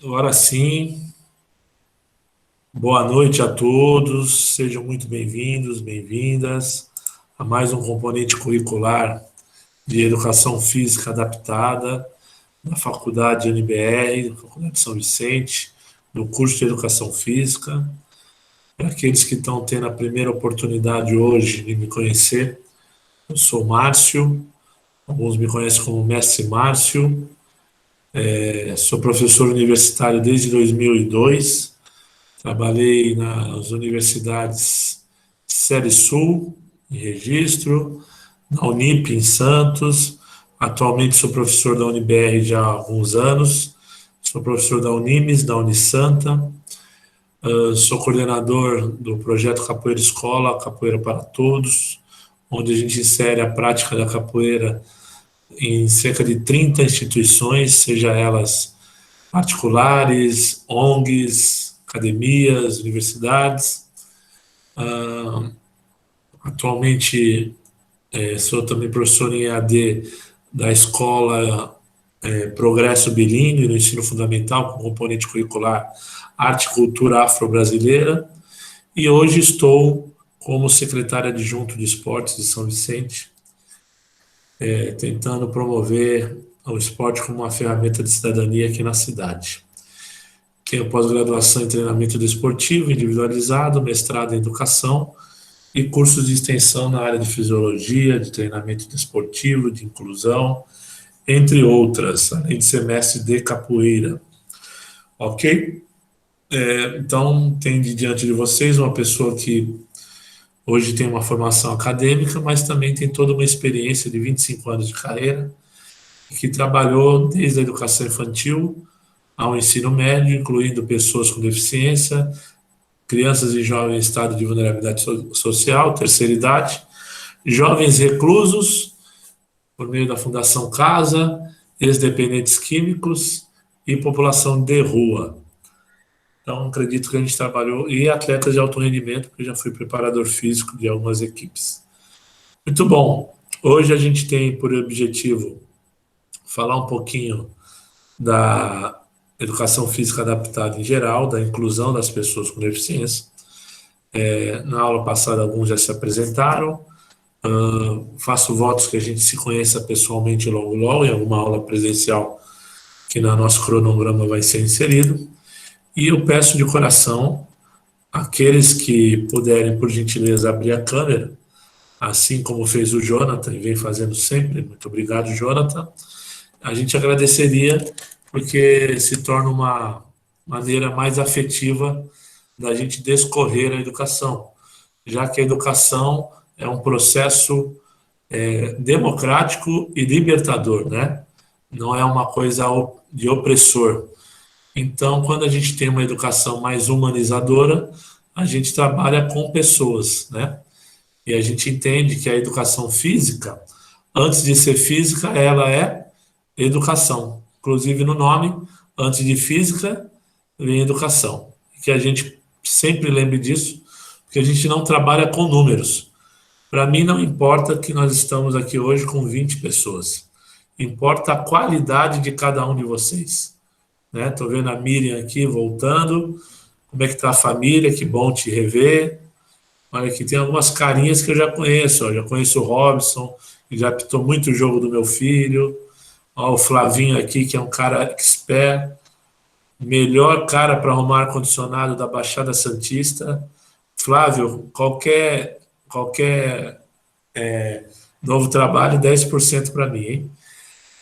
Agora sim, boa noite a todos, sejam muito bem-vindos, bem-vindas a mais um componente curricular de Educação Física Adaptada da Faculdade UniBR, da Faculdade de São Vicente, no curso de Educação Física. Para aqueles que estão tendo a primeira oportunidade hoje de me conhecer, eu sou Márcio, alguns me conhecem como Mestre Márcio, sou professor universitário desde 2002. Trabalhei nas universidades Série Sul, em Registro, na Unip, em Santos. Atualmente sou professor da UniBR já há alguns anos. Sou professor da Unimes, da Unisanta. Sou coordenador do projeto Capoeira Escola, Capoeira para Todos, onde a gente insere a prática da capoeira em cerca de 30 instituições, seja elas particulares, ONGs, academias, universidades. Atualmente sou também professor em EAD da escola Progresso Bilíngue, no ensino fundamental, com componente curricular Arte e Cultura Afro-Brasileira. E hoje estou como secretário adjunto de esportes de São Vicente, tentando promover o esporte como uma ferramenta de cidadania aqui na cidade. Tenho pós-graduação em treinamento desportivo individualizado, mestrado em educação e cursos de extensão na área de fisiologia, de treinamento desportivo, de inclusão, entre outras, além de ser mestre de capoeira. Ok? Então, tem diante de vocês uma pessoa que hoje tem uma formação acadêmica, mas também tem toda uma experiência de 25 anos de carreira, que trabalhou desde a educação infantil ao ensino médio, incluindo pessoas com deficiência, crianças e jovens em estado de vulnerabilidade social, terceira idade, jovens reclusos, por meio da Fundação Casa, ex-dependentes químicos e população de rua. Então, acredito que a gente trabalhou, e atletas de alto rendimento, porque já fui preparador físico de algumas equipes. Muito bom. Hoje a gente tem por objetivo falar um pouquinho da educação física adaptada em geral, da inclusão das pessoas com deficiência. Na aula passada, alguns já se apresentaram. Faço votos que a gente se conheça pessoalmente logo, logo, em alguma aula presencial que no nosso cronograma vai ser inserido. E eu peço de coração, aqueles que puderem, por gentileza, abrir a câmera, assim como fez o Jonathan, e vem fazendo sempre, muito obrigado, Jonathan, a gente agradeceria, porque se torna uma maneira mais afetiva da gente discorrer a educação, já que a educação é um processo democrático e libertador, né? Não é uma coisa de opressor. Então, quando a gente tem uma educação mais humanizadora, a gente trabalha com pessoas, né? E a gente entende que a educação física, antes de ser física, ela é educação. Inclusive no nome, antes de física, vem educação. Que a gente sempre lembre disso, porque a gente não trabalha com números. Para mim, não importa que nós estamos aqui hoje com 20 pessoas. Importa a qualidade de cada um de vocês. Estou vendo a Miriam aqui voltando. Como é que está a família? Que bom te rever. Olha, aqui tem algumas carinhas que eu já conheço. Já conheço o Robson, que já apitou muito o jogo do meu filho. O Flavinho aqui, que é um cara expert. Melhor cara para arrumar ar-condicionado da Baixada Santista. Flávio, qualquer novo trabalho, 10% para mim, hein?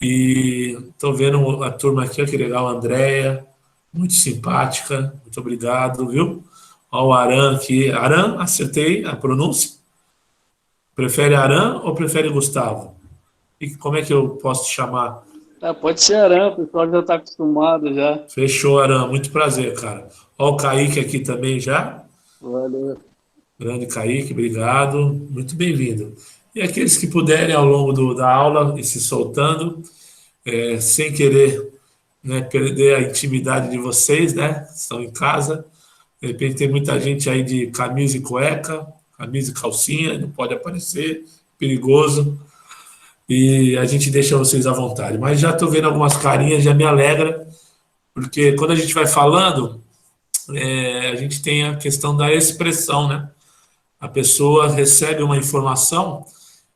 E estou vendo a turma aqui, que legal, a Andréia, muito simpática, muito obrigado, viu? Olha o Aran aqui. Aran, acertei a pronúncia? Prefere Aran ou prefere Gustavo? E como é que eu posso te chamar? Pode ser Aran, o pessoal já está acostumado já. Fechou, Aran, muito prazer, cara. Olha o Kaique aqui também já. Valeu. Grande Kaique, obrigado, muito bem-vindo. E aqueles que puderem ao longo da aula e se soltando, sem querer, né, perder a intimidade de vocês, né? Estão em casa. De repente tem muita gente aí de camisa e cueca, camisa e calcinha, não pode aparecer, perigoso. E a gente deixa vocês à vontade. Mas já estou vendo algumas carinhas, já me alegra, Porque quando a gente vai falando, a gente tem a questão da expressão, né? A pessoa recebe uma informação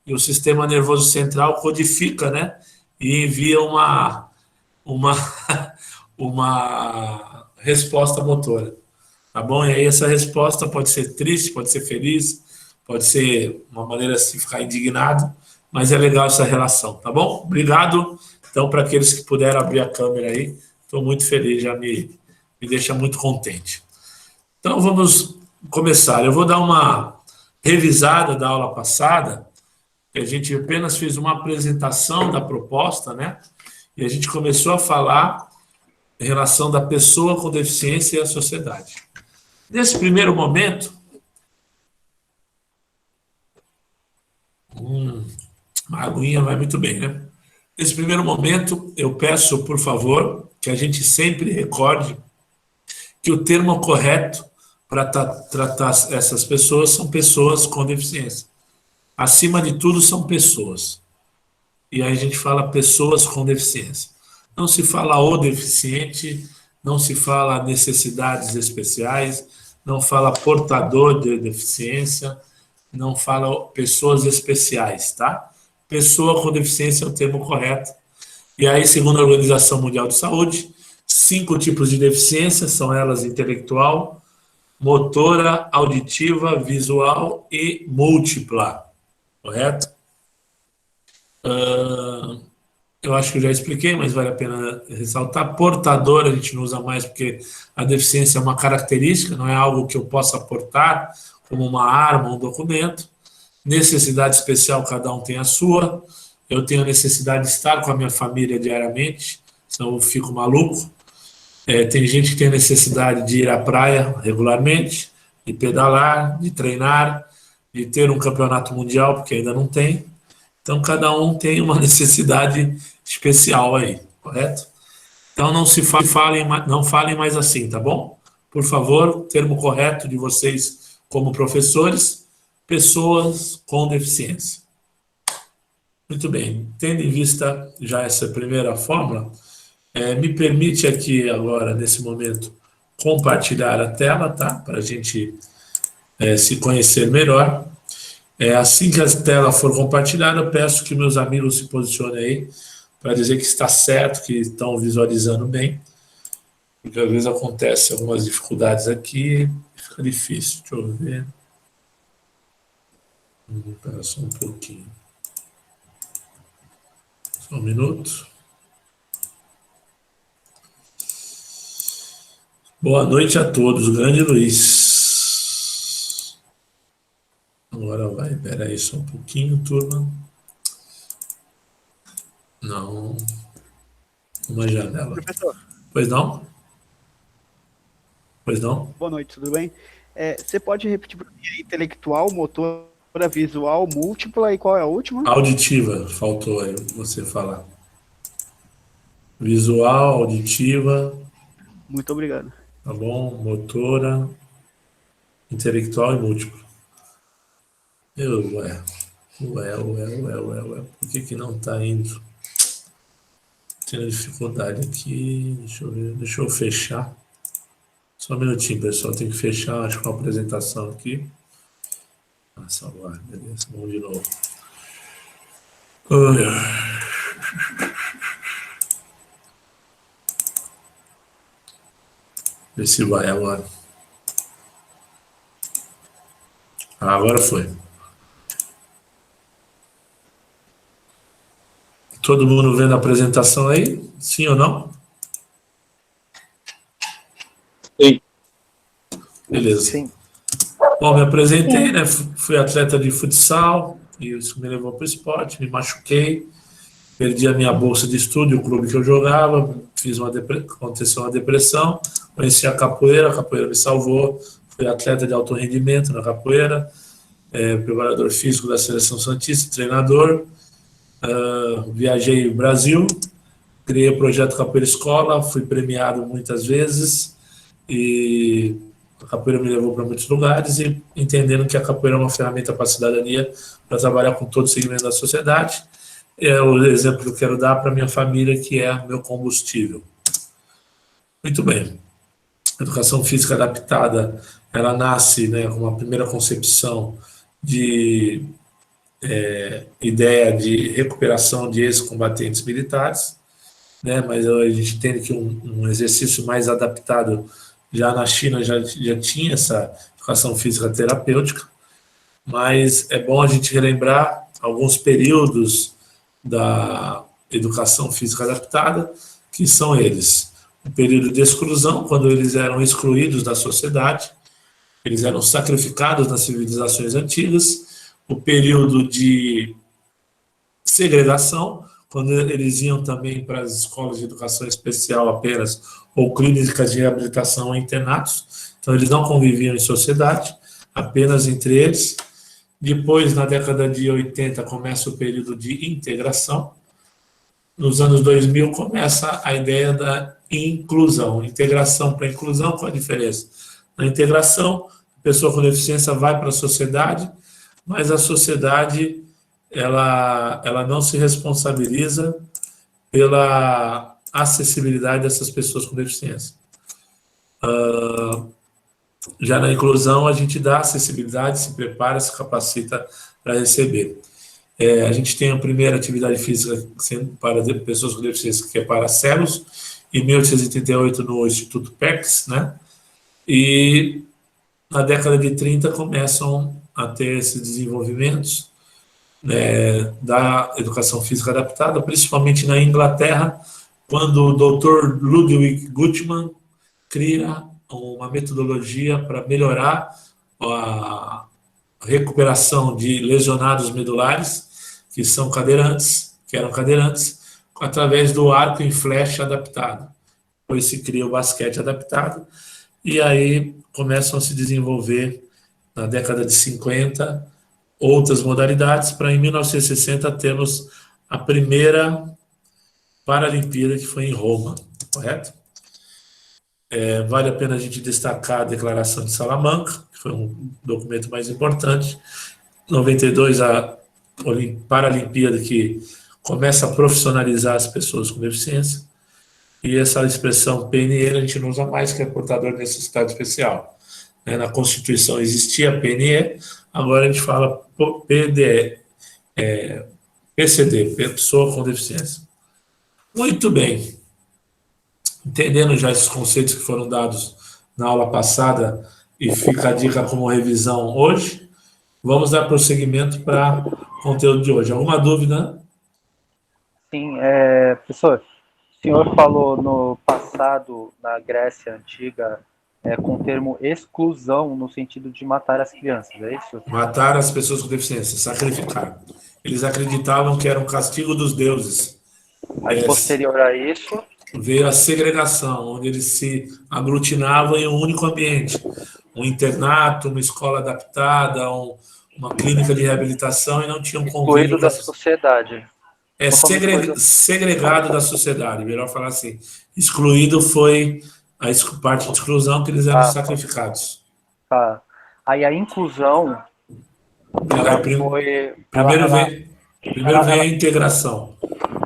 e o sistema nervoso central codifica, né? E envia uma, uma resposta motora, tá bom? E aí essa resposta pode ser triste, pode ser feliz, pode ser uma maneira de ficar indignado, mas é legal essa relação, tá bom? Obrigado. Então, para aqueles que puderam abrir a câmera aí, estou muito feliz, já me deixa muito contente. Então, vamos começar. Eu vou dar uma revisada da aula passada, que a gente apenas fez uma apresentação da proposta, né? E a gente começou a falar em relação da pessoa com deficiência e a sociedade. Nesse primeiro momento, uma aguinha vai muito bem, né? Nesse primeiro momento, eu peço, por favor, que a gente sempre recorde que o termo correto para tratar essas pessoas são pessoas com deficiência. Acima de tudo, são pessoas. E aí a gente fala pessoas com deficiência. Não se fala o deficiente, não se fala necessidades especiais, não fala portador de deficiência, não fala pessoas especiais, tá? Pessoa com deficiência é o termo correto. E aí, segundo a Organização Mundial de Saúde, 5 tipos de deficiência, são elas intelectual, motora, auditiva, visual e múltipla, correto? Eu acho que eu já expliquei, mas vale a pena ressaltar. Portador a gente não usa mais porque a deficiência é uma característica, não é algo que eu possa portar, como uma arma, um documento. Necessidade especial, cada um tem a sua. Eu tenho a necessidade de estar com a minha família diariamente, senão eu fico maluco. Tem gente que tem a necessidade de ir à praia regularmente, de pedalar, de treinar, de ter um campeonato mundial, porque ainda não tem. Então, cada um tem uma necessidade especial aí, correto? Então, não falem mais assim, tá bom? Por favor, termo correto de vocês como professores, pessoas com deficiência. Muito bem, tendo em vista já essa primeira fórmula, me permite aqui agora, nesse momento, compartilhar a tela, tá? Para a gente se conhecer melhor. Assim que a tela for compartilhada, eu peço que meus amigos se posicionem aí para dizer que está certo, que estão visualizando bem, porque às vezes acontece algumas dificuldades aqui, fica difícil. Deixa eu ver. Espera só um pouquinho. Só um minuto. Boa noite a todos, grande Luiz. Agora vai, espera aí só um pouquinho, turma. Não. Uma janela. Professor. Pois não? Pois não? Boa noite, tudo bem? Você pode repetir para mim intelectual, motora, visual, múltipla e qual é a última? Auditiva, faltou aí você falar. Visual, auditiva. Muito obrigado. Tá bom? Motora, intelectual e múltipla. Ué. Por que não tá indo? Tendo dificuldade aqui. Deixa eu ver. Deixa eu fechar. Só um minutinho, pessoal. Tem que fechar, acho que uma apresentação aqui. Salvar, beleza. Vamos de novo. Vê se vai agora. Agora foi. Todo mundo vendo a apresentação aí? Sim ou não? Sim. Beleza. Sim. Bom, me apresentei, né? Fui atleta de futsal, e isso me levou para o esporte, me machuquei, perdi a minha bolsa de estudo, o clube que eu jogava, aconteceu uma depressão, conheci a capoeira me salvou, fui atleta de alto rendimento na capoeira, preparador físico da Seleção Santista, treinador, viajei o Brasil, criei o projeto Capoeira Escola, fui premiado muitas vezes, e a capoeira me levou para muitos lugares, e entendendo que a capoeira é uma ferramenta para a cidadania, para trabalhar com todo o segmento da sociedade. É o exemplo que eu quero dar para minha família, que é meu combustível. Muito bem. A educação física adaptada, ela nasce, né, com uma primeira concepção de ideia de recuperação de ex-combatentes militares, né, mas a gente entende que um exercício mais adaptado já na China já tinha essa educação física terapêutica, mas é bom a gente relembrar alguns períodos da educação física adaptada, que são eles: o período de exclusão, quando eles eram excluídos da sociedade, eles eram sacrificados nas civilizações antigas; o período de segregação, quando eles iam também para as escolas de educação especial apenas, ou clínicas de reabilitação ou internatos, então eles não conviviam em sociedade, apenas entre eles. Depois, na década de 80, começa o período de integração. Nos anos 2000, começa a ideia da inclusão. Integração para inclusão, qual a diferença? Na integração, a pessoa com deficiência vai para a sociedade, mas a sociedade ela não se responsabiliza pela acessibilidade dessas pessoas com deficiência. Já na inclusão, a gente dá acessibilidade, se prepara, se capacita para receber. A gente tem a primeira atividade física para pessoas com deficiência, que é para cegos, em 1888 no Instituto PECS, né? E na década de 30 começam a ter esses desenvolvimentos, né, da educação física adaptada, principalmente na Inglaterra, quando o Dr. Ludwig Guttmann cria uma metodologia para melhorar a recuperação de lesionados medulares, que eram cadeirantes, através do arco em flecha adaptado. Depois se cria o basquete adaptado, e aí começam a se desenvolver, na década de 50, outras modalidades, para em 1960 termos a primeira Paralimpíada, que foi em Roma, correto? Vale a pena a gente destacar a Declaração de Salamanca, que foi um documento mais importante. Em 92, a Paralimpíada, que começa a profissionalizar as pessoas com deficiência. E essa expressão PNE a gente não usa mais, que é portador de necessidade especial. Na Constituição existia a PNE, agora a gente fala PDE, PCD, pessoa com deficiência. Muito bem. Entendendo já esses conceitos que foram dados na aula passada, e fica a dica como revisão hoje, vamos dar prosseguimento para o conteúdo de hoje. Alguma dúvida? Sim, professor, o senhor falou no passado, na Grécia Antiga, com o termo exclusão, no sentido de matar as crianças, é isso? Matar as pessoas com deficiência, sacrificar. Eles acreditavam que era um castigo dos deuses. Aí, posterior a isso, veio a segregação, onde eles se aglutinavam em um único ambiente. Um internato, uma escola adaptada, uma clínica de reabilitação, e não tinham convívio excluído da sociedade. Segregado da sociedade, melhor falar assim. Excluído foi a parte de exclusão, que eles eram sacrificados. Tá. Aí a inclusão... Primeiro veio a integração.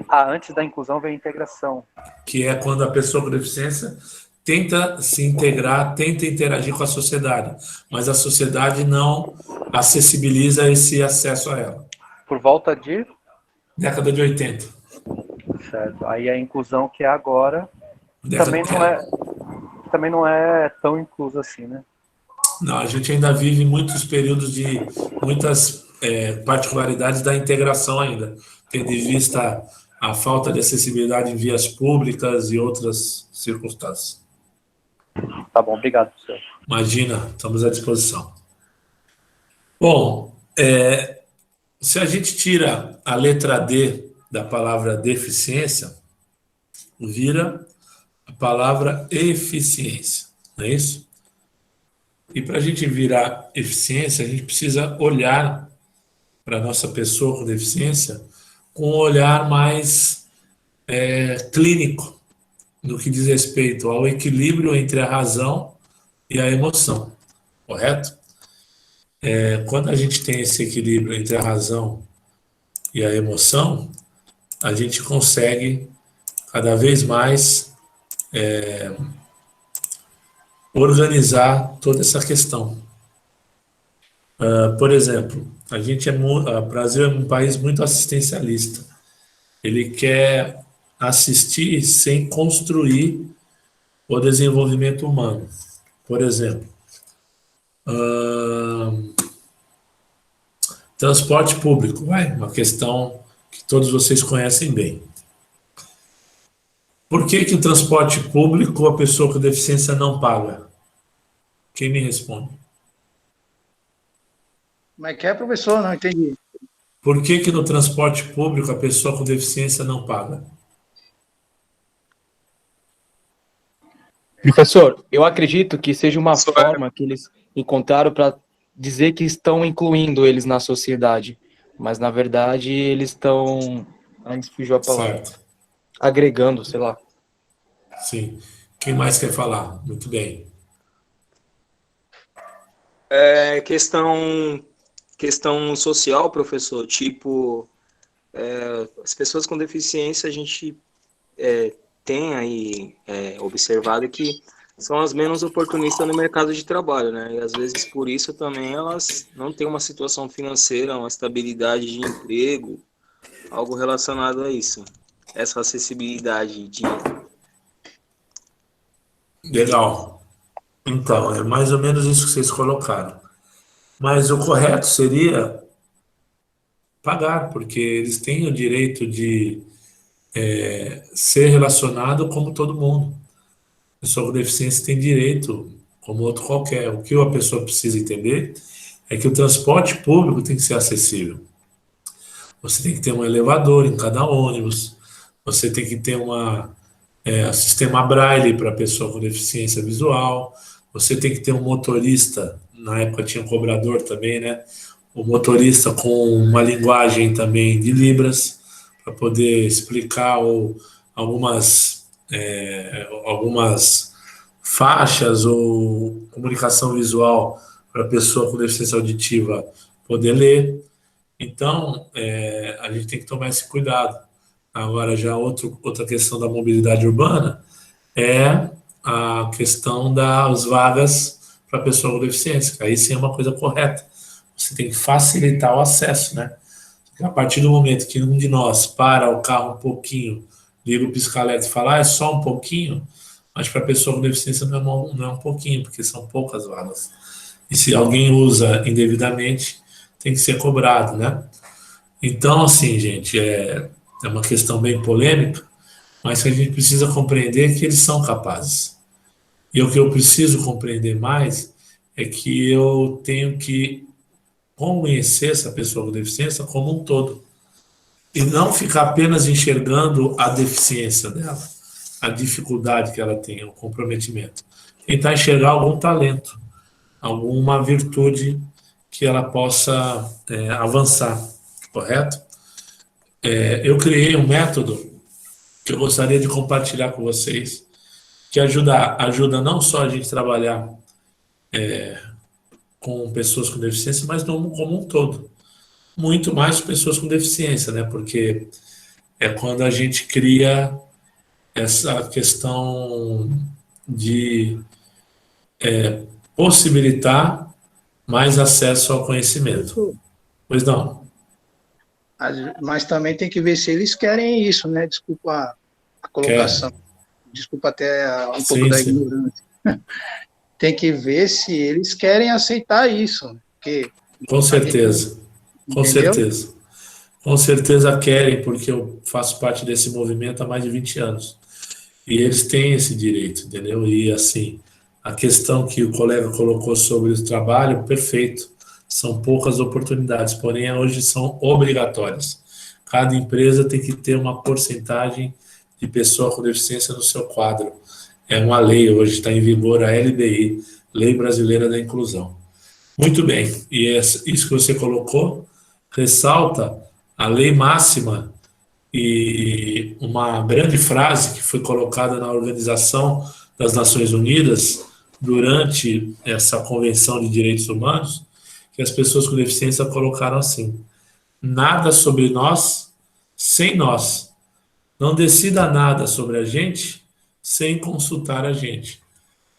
Antes da inclusão veio a integração. Que é quando a pessoa com deficiência tenta se integrar, tenta interagir com a sociedade, mas a sociedade não acessibiliza esse acesso a ela. Por volta de? Década de 80. Certo. Aí a inclusão que é agora também não é tão inclusa assim, né? Não, a gente ainda vive muitos períodos de muitas particularidades da integração ainda, tendo em vista a falta de acessibilidade em vias públicas e outras circunstâncias. Tá bom, obrigado, professor. Imagina, estamos à disposição. Bom, se a gente tira a letra D da palavra deficiência, vira a palavra eficiência, não é isso? E para a gente virar eficiência, a gente precisa olhar para a nossa pessoa com deficiência com um olhar mais clínico, no que diz respeito ao equilíbrio entre a razão e a emoção, correto? Quando a gente tem esse equilíbrio entre a razão e a emoção, a gente consegue cada vez mais organizar toda essa questão. Por exemplo, o Brasil é um país muito assistencialista. Ele quer assistir sem construir o desenvolvimento humano. Por exemplo, transporte público, uma questão que todos vocês conhecem bem. Por que que o transporte público a pessoa com deficiência não paga? Quem me responde? Como é que é, professor? Não entendi. Por que que no transporte público a pessoa com deficiência não paga? Professor, eu acredito que seja uma forma que eles encontraram para dizer que estão incluindo eles na sociedade, mas na verdade eles estão, aí fugiu a palavra, Certo. agregando, sei lá. Sim. Quem mais quer falar? Muito bem. Questão social, professor, tipo, as pessoas com deficiência, a gente tem aí observado que são as menos oportunistas no mercado de trabalho, né? E às vezes por isso também elas não têm uma situação financeira, uma estabilidade de emprego, algo relacionado a isso. Essa acessibilidade de... Legal. Então, é mais ou menos isso que vocês colocaram. Mas o correto seria pagar, porque eles têm o direito de ser relacionado como todo mundo. A pessoa com deficiência tem direito, como outro qualquer. O que a pessoa precisa entender é que o transporte público tem que ser acessível. Você tem que ter um elevador em cada ônibus, você tem que ter sistema Braille para pessoa com deficiência visual, você tem que ter um motorista, na época tinha um cobrador também, né? O motorista com uma linguagem também de Libras, para poder explicar algumas faixas ou comunicação visual para a pessoa com deficiência auditiva poder ler. Então, a gente tem que tomar esse cuidado. Agora, já outra questão da mobilidade urbana é a questão das vagas para pessoa com deficiência, que aí sim é uma coisa correta. Você tem que facilitar o acesso, né? Porque a partir do momento que um de nós para o carro um pouquinho, liga o pisca-alerta e fala, é só um pouquinho, mas para a pessoa com deficiência não é um pouquinho, porque são poucas vagas. E se alguém usa indevidamente, tem que ser cobrado, né? Então, assim, gente, é uma questão bem polêmica, mas que a gente precisa compreender que eles são capazes. E o que eu preciso compreender mais é que eu tenho que conhecer essa pessoa com deficiência como um todo. E não ficar apenas enxergando a deficiência dela, a dificuldade que ela tem, o comprometimento. Tentar enxergar algum talento, alguma virtude que ela possa avançar, correto? Eu criei um método que eu gostaria de compartilhar com vocês, que ajuda não só a gente trabalhar com pessoas com deficiência, mas como um todo. Muito mais pessoas com deficiência, né? Porque é quando a gente cria essa questão de possibilitar mais acesso ao conhecimento. Pois não? Mas também tem que ver se eles querem isso, né? Desculpa a colocação. Desculpa até um pouco da ignorância. Tem que ver se eles querem aceitar isso. Porque com certeza. Com certeza. Com certeza querem, porque eu faço parte desse movimento há mais de 20 anos. E eles têm esse direito, entendeu? E, assim, a questão que o colega colocou sobre o trabalho, perfeito. São poucas oportunidades, porém, hoje são obrigatórias. Cada empresa tem que ter uma porcentagem de pessoa com deficiência no seu quadro. É uma lei, hoje está em vigor a LBI, Lei Brasileira da Inclusão. Muito bem, e isso que você colocou ressalta a lei máxima e uma grande frase que foi colocada na Organização das Nações Unidas durante essa Convenção de Direitos Humanos, que as pessoas com deficiência colocaram assim: nada sobre nós sem nós. Não decida nada sobre a gente sem consultar a gente.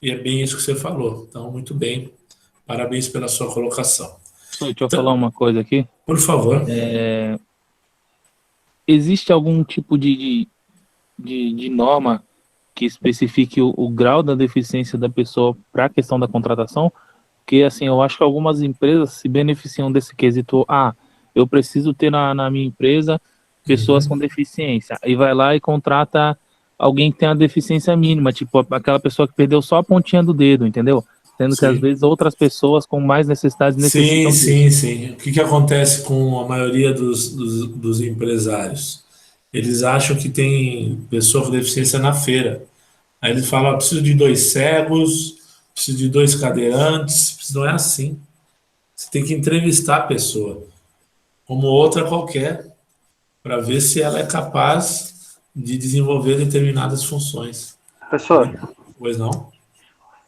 E é bem isso que você falou. Então, muito bem. Parabéns pela sua colocação. Deixa eu falar uma coisa aqui. Por favor. Existe algum tipo de norma que especifique o grau da deficiência da pessoa para a questão da contratação? Porque, assim, eu acho que algumas empresas se beneficiam desse quesito. Eu preciso ter na minha empresa pessoas com deficiência. Aí vai lá e contrata alguém que tem a deficiência mínima, tipo aquela pessoa que perdeu só a pontinha do dedo, entendeu? Sendo que, às vezes, outras pessoas com mais necessidades necessitam disso. Sim. O que acontece com a maioria dos empresários? Eles acham que tem pessoa com deficiência na feira. Aí eles falam, preciso de 2 cegos, preciso de 2 cadeirantes. Não é assim. Você tem que entrevistar a pessoa, como outra qualquer, para ver se ela é capaz de desenvolver determinadas funções. Professor, Pois não?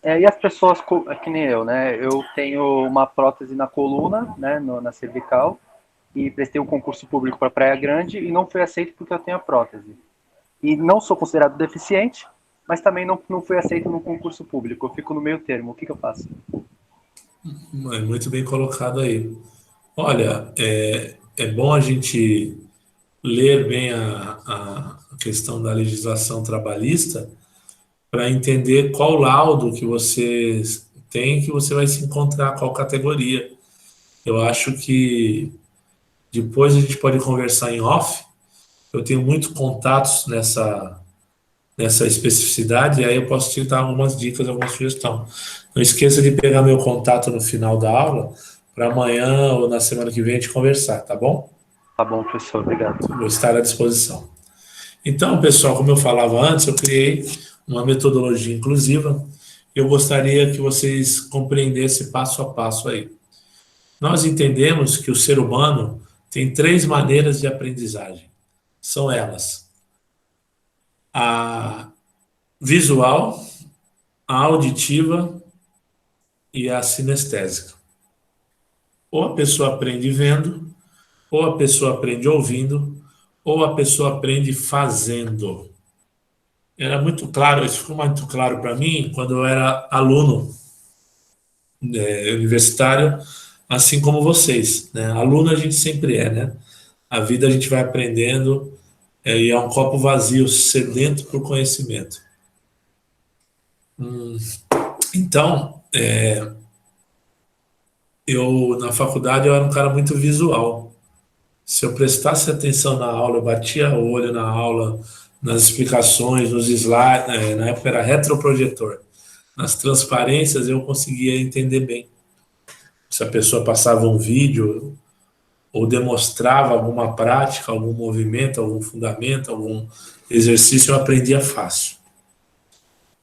e as pessoas que nem eu, né? Eu tenho uma prótese na coluna, né, na cervical, e prestei um concurso público para Praia Grande e não fui aceito porque eu tenho a prótese. E não sou considerado deficiente, mas também não fui aceito no concurso público. Eu fico no meio termo. O que eu faço? Muito bem colocado aí. Olha, é bom a gente ler bem a questão da legislação trabalhista para entender qual laudo que você tem, que você vai se encontrar, qual categoria. Eu acho que depois a gente pode conversar em off. Eu tenho muitos contatos nessa especificidade, e aí eu posso te dar algumas dicas, alguma sugestão. Não esqueça de pegar meu contato no final da aula, para amanhã ou na semana que vem a gente conversar, tá bom? Tá bom, professor, obrigado. Vou estar à disposição. Então, pessoal, como eu falava antes, eu criei uma metodologia inclusiva. Eu gostaria que vocês compreendessem passo a passo aí. Nós entendemos que o ser humano tem 3 maneiras de aprendizagem. São elas: a visual, a auditiva e a sinestésica. Ou a pessoa aprende vendo, ou a pessoa aprende ouvindo, ou a pessoa aprende fazendo. Era muito claro, isso ficou muito claro para mim quando eu era aluno universitário, assim como vocês, né? Aluno a gente sempre é, né? A vida a gente vai aprendendo, e é um copo vazio, sedento por conhecimento. Então, eu na faculdade eu era um cara muito visual. Se eu prestasse atenção na aula, eu batia o olho na aula, nas explicações, nos slides, na época era retroprojetor. Nas transparências eu conseguia entender bem. Se a pessoa passava um vídeo ou demonstrava alguma prática, algum movimento, algum fundamento, algum exercício, eu aprendia fácil.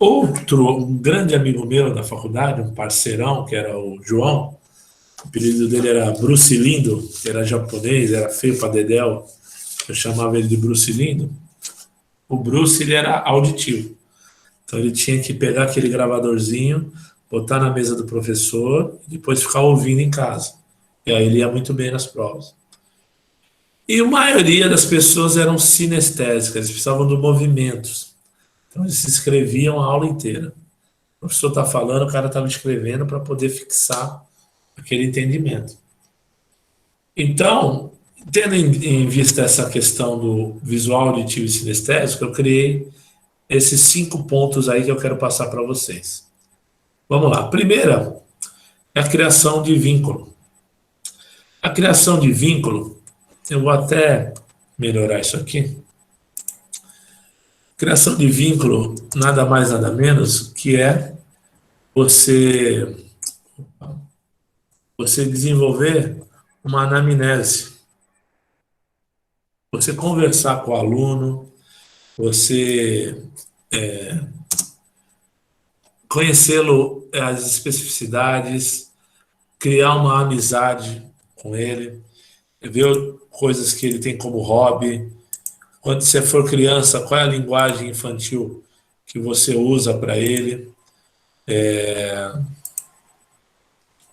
Um grande amigo meu da faculdade, um parceirão, que era o João, o apelido dele era Bruce Lindo, que era japonês, era feio para dedéu, eu chamava ele de Bruce Lindo. O Bruce, ele era auditivo. Então ele tinha que pegar aquele gravadorzinho, botar na mesa do professor e depois ficar ouvindo em casa. E aí ele ia muito bem nas provas. E a maioria das pessoas eram sinestésicas, eles precisavam de movimentos. Então eles se inscreviam a aula inteira. O professor está falando, o cara estava escrevendo para poder fixar aquele entendimento. Então, tendo em vista essa questão do visual, auditivo e sinestésico, eu criei esses 5 pontos aí que eu quero passar para vocês. Vamos lá. A primeira é a criação de vínculo. A criação de vínculo, eu vou até melhorar isso aqui. Criação de vínculo, nada mais, nada menos, que é você desenvolver uma anamnese. Você conversar com o aluno, você conhecê-lo, as especificidades, criar uma amizade com ele, ver coisas que ele tem como hobby. Quando você for criança, qual é a linguagem infantil que você usa para ele?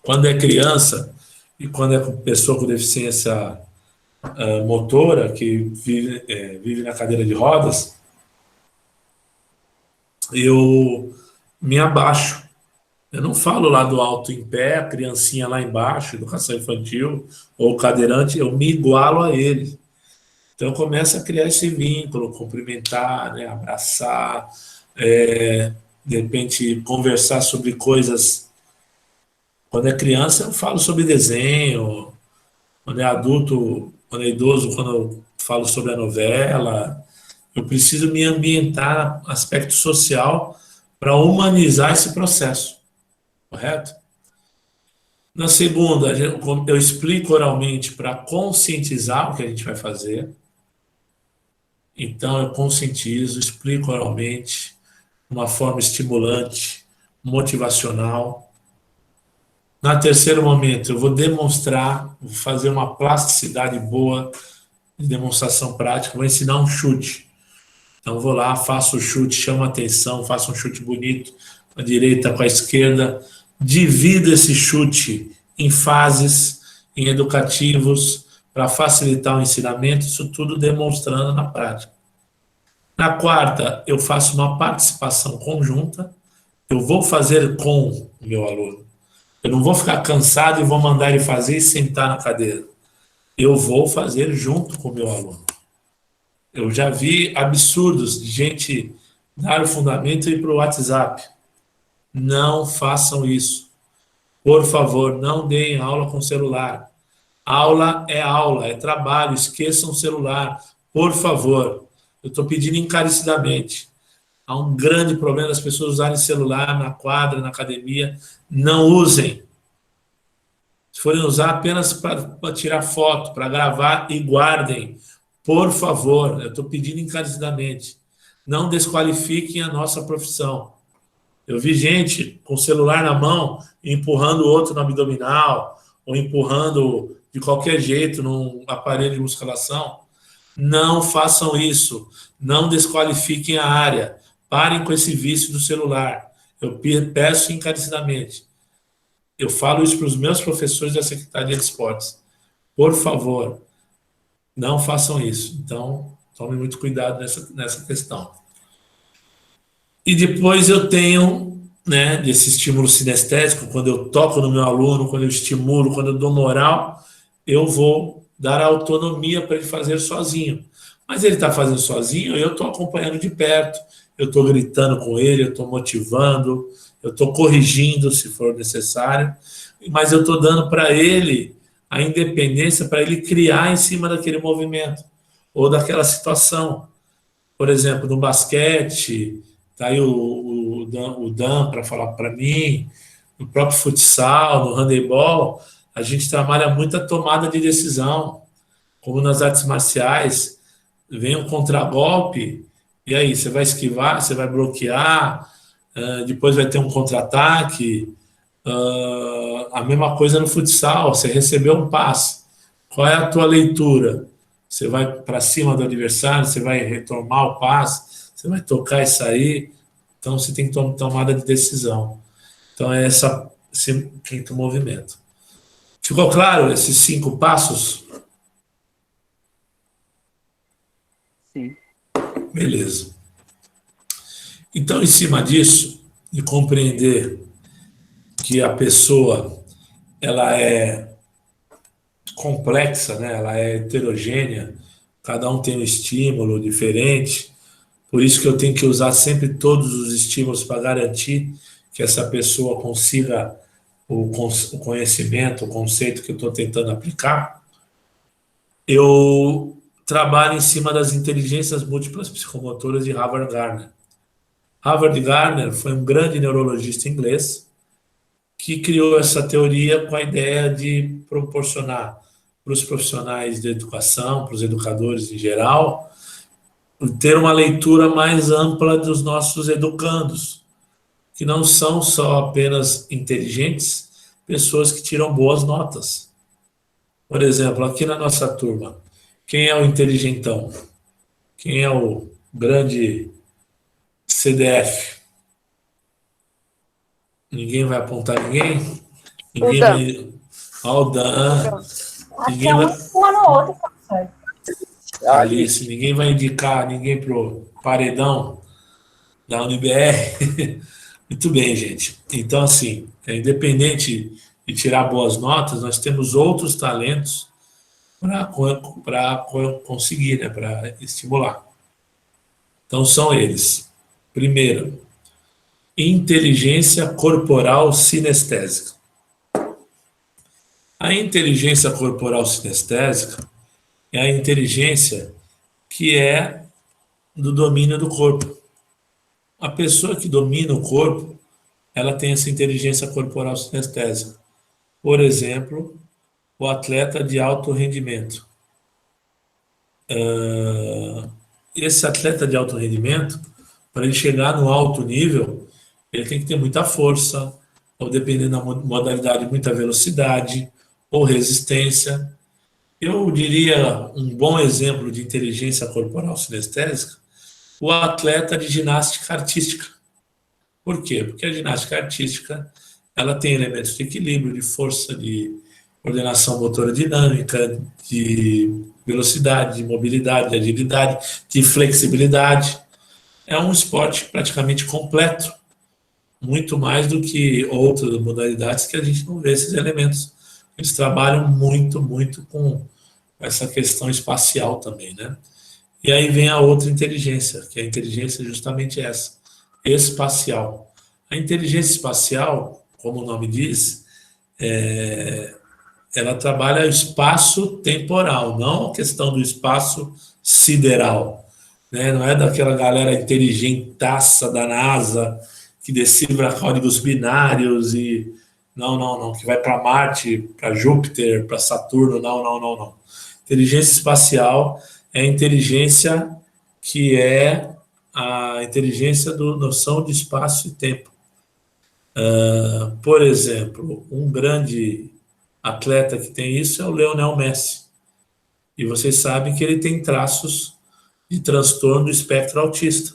Quando é criança e quando é pessoa com deficiência motora, que vive na cadeira de rodas, eu me abaixo. Eu não falo lá do alto em pé, a criancinha lá embaixo, educação infantil, ou cadeirante, eu me igualo a ele. Então, eu começo a criar esse vínculo, cumprimentar, né, abraçar, de repente, conversar sobre coisas. Quando é criança, eu falo sobre desenho. Quando é adulto, quando é idoso, quando eu falo sobre a novela. Eu preciso me ambientar no aspecto social para humanizar esse processo, correto? Na segunda, eu explico oralmente para conscientizar o que a gente vai fazer. Então, eu conscientizo, explico oralmente, de uma forma estimulante, motivacional. Na terceiro momento, eu vou demonstrar, vou fazer uma plasticidade boa de demonstração prática, vou ensinar um chute. Então, vou lá, faço o chute, chamo a atenção, faço um chute bonito, com a direita, com a esquerda, divido esse chute em fases, em educativos, para facilitar o ensinamento, isso tudo demonstrando na prática. Na quarta, eu faço uma participação conjunta, eu vou fazer com o meu aluno. Eu não vou ficar cansado e vou mandar ele fazer e sentar na cadeira. Eu vou fazer junto com o meu aluno. Eu já vi absurdos de gente dar o fundamento e ir para o WhatsApp. Não façam isso. Por favor, não deem aula com celular. Aula, é trabalho, esqueçam o celular. Por favor, eu estou pedindo encarecidamente. Há um grande problema das pessoas usarem celular na quadra, na academia. Não usem. Se forem usar apenas para tirar foto, para gravar, e guardem. Por favor, eu estou pedindo encarecidamente. Não desqualifiquem a nossa profissão. Eu vi gente com o celular na mão, empurrando o outro no abdominal, ou empurrando de qualquer jeito num aparelho de musculação. Não façam isso. Não desqualifiquem a área. Parem com esse vício do celular. Eu peço encarecidamente. Eu falo isso para os meus professores da Secretaria de Esportes. Por favor, não façam isso. Então, tome muito cuidado nessa questão. E depois eu tenho, né, desse estímulo sinestésico, quando eu toco no meu aluno, quando eu estimulo, quando eu dou moral, eu vou dar autonomia para ele fazer sozinho. Mas ele está fazendo sozinho, eu estou acompanhando de perto, eu estou gritando com ele, eu estou motivando, eu estou corrigindo se for necessário, mas eu estou dando para ele a independência para ele criar em cima daquele movimento ou daquela situação. Por exemplo, no basquete, está aí o Dan para falar para mim, no próprio futsal, no handebol, a gente trabalha muita tomada de decisão, como nas artes marciais, vem um contragolpe, e aí, você vai esquivar, você vai bloquear, depois vai ter um contra-ataque, a mesma coisa no futsal, você recebeu um passe, qual é a tua leitura? Você vai para cima do adversário, você vai retomar o passe, você vai tocar e sair, então você tem que tomar tomada de decisão. Então é esse quinto movimento. Ficou claro esses 5 passos? Sim. Beleza. Então, em cima disso, de compreender que a pessoa ela é complexa, né? Ela é heterogênea, cada um tem um estímulo diferente, por isso que eu tenho que usar sempre todos os estímulos para garantir que essa pessoa consiga o conhecimento, o conceito que eu estou tentando aplicar. Eu trabalho em cima das inteligências múltiplas psicomotoras de Harvard Gardner. Harvard Gardner foi um grande neurologista inglês que criou essa teoria com a ideia de proporcionar para os profissionais de educação, para os educadores em geral, ter uma leitura mais ampla dos nossos educandos, que não são só apenas inteligentes, pessoas que tiram boas notas. Por exemplo, aqui na nossa turma, quem é o inteligentão? Quem é o grande CDF? Ninguém vai apontar ninguém? Ninguém vai... Ó, o Dan. Ninguém vai... Alice, ninguém vai indicar ninguém pro paredão da UniBR. Muito bem, gente. Então, assim, independente de tirar boas notas, nós temos outros talentos para conseguir, né, para estimular. Então, são eles. Primeiro, inteligência corporal sinestésica. A inteligência corporal sinestésica é a inteligência que é do domínio do corpo. A pessoa que domina o corpo, ela tem essa inteligência corporal sinestésica. Por exemplo, o atleta de alto rendimento. Esse atleta de alto rendimento, para ele chegar no alto nível, ele tem que ter muita força, ou dependendo da modalidade, muita velocidade, ou resistência. Eu diria um bom exemplo de inteligência corporal sinestésica, o atleta de ginástica artística. Por quê? Porque a ginástica artística, ela tem elementos de equilíbrio, de força, de coordenação motora dinâmica, de velocidade, de mobilidade, de agilidade, de flexibilidade. É um esporte praticamente completo, muito mais do que outras modalidades que a gente não vê esses elementos. Eles trabalham muito, muito com essa questão espacial também, né? E aí vem a outra inteligência, que é a inteligência justamente essa, espacial. A inteligência espacial, como o nome diz, ela trabalha o espaço temporal, não a questão do espaço sideral, né? Não é daquela galera inteligentaça da NASA que decifra códigos binários e não, que vai para Marte, para Júpiter, para Saturno, não. Inteligência espacial é a inteligência que é a inteligência da noção de espaço e tempo. Por exemplo, um grande atleta que tem isso é o Lionel Messi. E vocês sabem que ele tem traços de transtorno do espectro autista.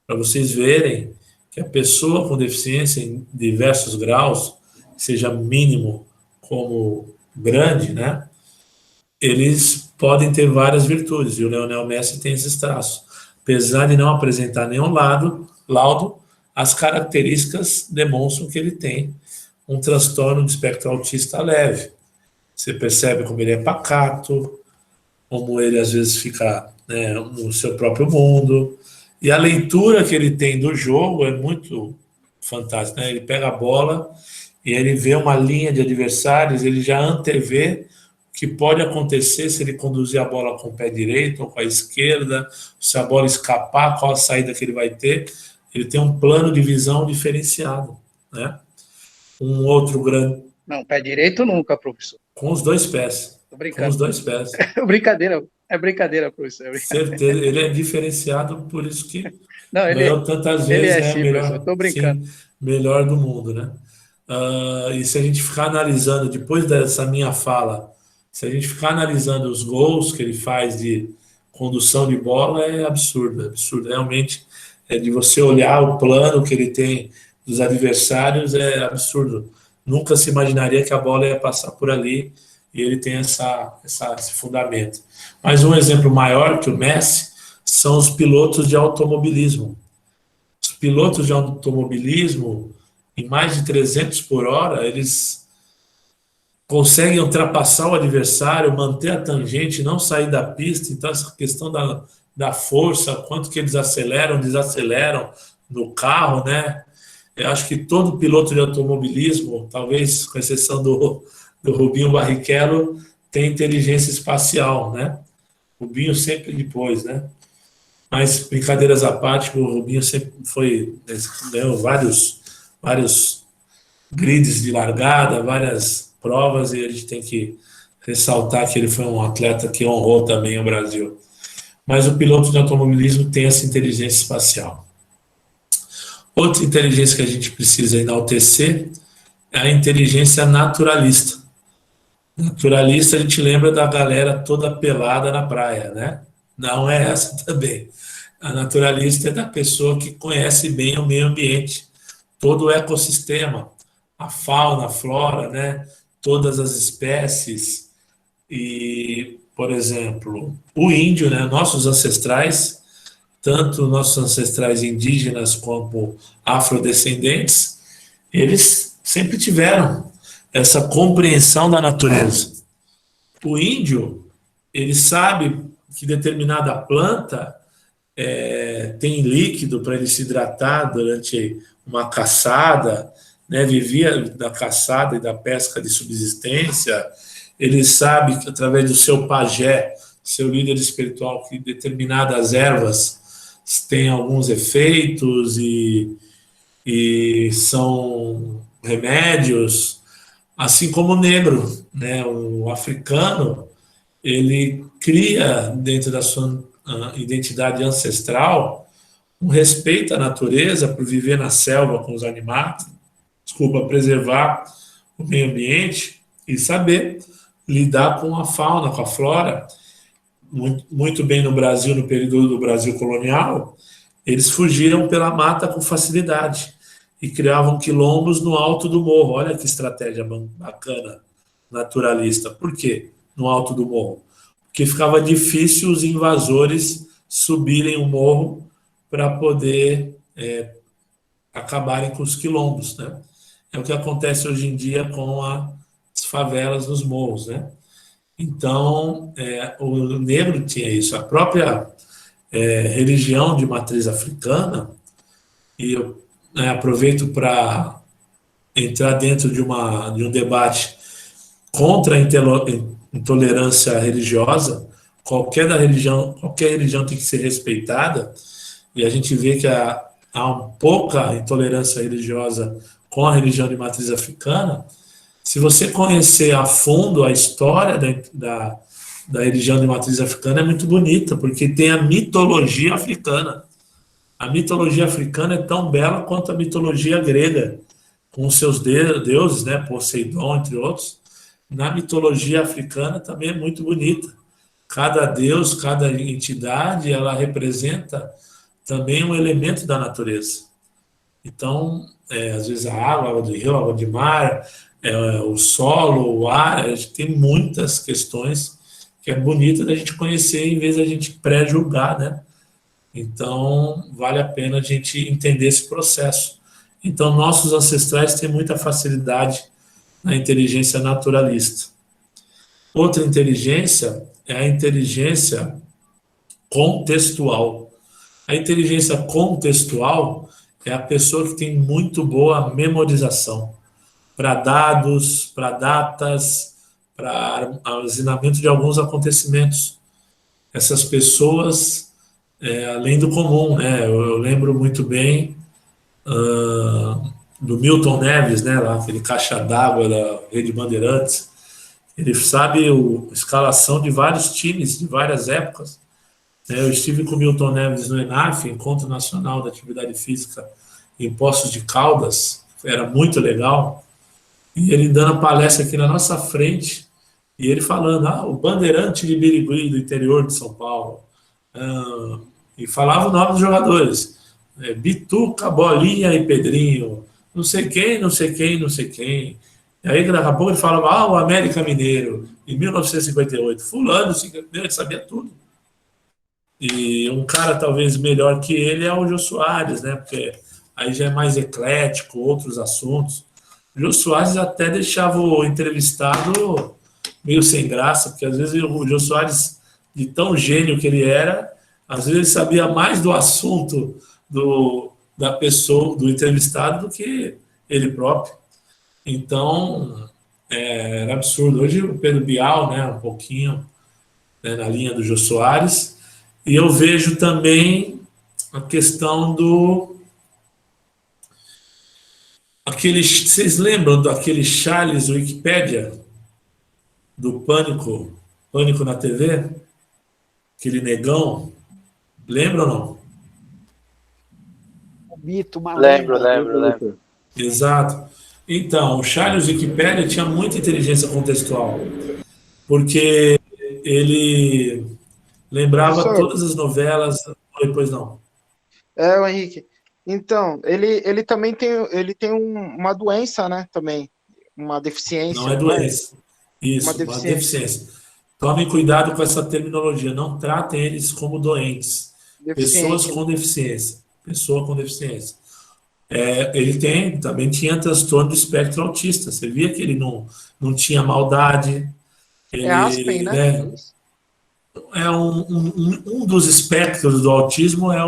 Para vocês verem que a pessoa com deficiência em diversos graus, seja mínimo como grande, né? Eles podem ter várias virtudes, e o Lionel Messi tem esses traços. Apesar de não apresentar nenhum laudo, as características demonstram que ele tem um transtorno de espectro autista leve. Você percebe como ele é pacato, como ele às vezes fica, né, no seu próprio mundo, e a leitura que ele tem do jogo é muito fantástica, né? Ele pega a bola e ele vê uma linha de adversários, ele já antevê o que pode acontecer se ele conduzir a bola com o pé direito ou com a esquerda, se a bola escapar, qual a saída que ele vai ter. Ele tem um plano de visão diferenciado, né? Um outro grande... Não, pé direito nunca, professor. Com os dois pés. Tô brincando. Com os dois pés. É brincadeira, professor. Certeza, ele é diferenciado, por isso que Não, ganhou tantas ele vezes, é né? sim, Melhor, professor, tô brincando. sim, melhor do mundo, né? E se a gente ficar analisando, depois dessa minha fala, se a gente ficar analisando os gols que ele faz de condução de bola, é absurdo. Realmente, é de você olhar o plano que ele tem dos adversários, é absurdo. Nunca se imaginaria que a bola ia passar por ali, e ele tem esse fundamento. Mas um exemplo maior que o Messi são os pilotos de automobilismo. Os pilotos de automobilismo, em mais de 300 por hora, eles conseguem ultrapassar o adversário, manter a tangente, não sair da pista. Então, essa questão da força, quanto que eles aceleram, desaceleram no carro, né? Eu acho que todo piloto de automobilismo, talvez com exceção do Rubinho Barrichello, tem inteligência espacial, né? Rubinho sempre depois, né? Mas, brincadeiras à parte, o Rubinho sempre ganhou vários grids de largada, várias provas, e a gente tem que ressaltar que ele foi um atleta que honrou também o Brasil. Mas o piloto de automobilismo tem essa inteligência espacial. Outra inteligência que a gente precisa enaltecer é a inteligência naturalista. Naturalista, a gente lembra da galera toda pelada na praia, né? Não é essa também. A naturalista é da pessoa que conhece bem o meio ambiente, todo o ecossistema, a fauna, a flora, né? Todas as espécies. E, por exemplo, o índio, né? Nossos ancestrais tanto nossos ancestrais indígenas como afrodescendentes, eles sempre tiveram essa compreensão da natureza. O índio, ele sabe que determinada planta tem líquido para ele se hidratar durante uma caçada, né, vivia da caçada e da pesca de subsistência. Ele sabe que, através do seu pajé, seu líder espiritual, que determinadas ervas têm alguns efeitos e são remédios, assim como o negro, né, o africano, ele cria dentro da sua identidade ancestral um respeito à natureza por viver na selva com os animais, preservar o meio ambiente e saber lidar com a fauna, com a flora. Muito bem no Brasil, no período do Brasil colonial, eles fugiram pela mata com facilidade e criavam quilombos no alto do morro. Olha que estratégia bacana, naturalista. Por quê? No alto do morro? Porque ficava difícil os invasores subirem o morro para poder acabarem com os quilombos, né? É o que acontece hoje em dia com as favelas nos morros, né? Então, o negro tinha isso. A própria religião de matriz africana, e eu aproveito para entrar dentro de um debate contra a intolerância religiosa. Qualquer religião tem que ser respeitada, e a gente vê que há pouca intolerância religiosa com a religião de matriz africana. Se você conhecer a fundo a história da religião de matriz africana, é muito bonita, porque tem a mitologia africana. A mitologia africana é tão bela quanto a mitologia grega, com os seus deuses, né, Poseidon, entre outros. Na mitologia africana também é muito bonita. Cada deus, cada entidade, ela representa também um elemento da natureza. Então, às vezes a água do rio, a água de mar, o solo, o ar, a gente tem muitas questões que é bonita da gente conhecer em vez da gente pré-julgar, né? Então, vale a pena a gente entender esse processo. Então, nossos ancestrais têm muita facilidade na inteligência naturalista. Outra inteligência é a inteligência contextual. A inteligência contextual é a pessoa que tem muito boa memorização para dados, para datas, para armazenamento de alguns acontecimentos. Essas pessoas, além do comum, né? Eu lembro muito bem do Milton Neves, né? Lá, aquele caixa d'água da Rede Bandeirantes. Ele sabe a escalação de vários times, de várias épocas. Eu estive com o Milton Neves no ENAF, Encontro Nacional da Atividade Física, em Poços de Caldas. Era muito legal. E ele dando a palestra aqui na nossa frente, e ele falando, o Bandeirante de Birigui, do interior de São Paulo. E falava o nome dos jogadores. Bituca, Bolinha e Pedrinho. Não sei quem, não sei quem, não sei quem. E aí, daqui a pouco, ele falava, o América Mineiro, em 1958. Fulano, ele sabia tudo. E um cara talvez melhor que ele é o Jô Soares, né? Porque aí já é mais eclético, outros assuntos. O Jô Soares até deixava o entrevistado meio sem graça, porque às vezes o Jô Soares, de tão gênio que ele era, às vezes ele sabia mais do assunto da pessoa, do entrevistado, do que ele próprio. Então, era absurdo. Hoje o Pedro Bial, né, um pouquinho, né, na linha do Jô Soares. E eu vejo também a questão vocês lembram daquele Charles Wikipédia? Do Pânico na TV? Aquele negão? Lembra ou não? Mito, uma Lembro. Exato. Então, o Charles Wikipédia tinha muita inteligência contextual, porque ele lembrava todas as novelas. Depois não. O Henrique. Então, ele também tem uma doença, né? Também. Uma deficiência. Não é doença. Isso, uma deficiência. Tomem cuidado com essa terminologia. Não tratem eles como doentes. Pessoas deficiente. com deficiência. Pessoa com deficiência. Ele também tinha transtorno do espectro autista. Você via que ele não tinha maldade. É Aspen, né? Né, um dos espectros do autismo é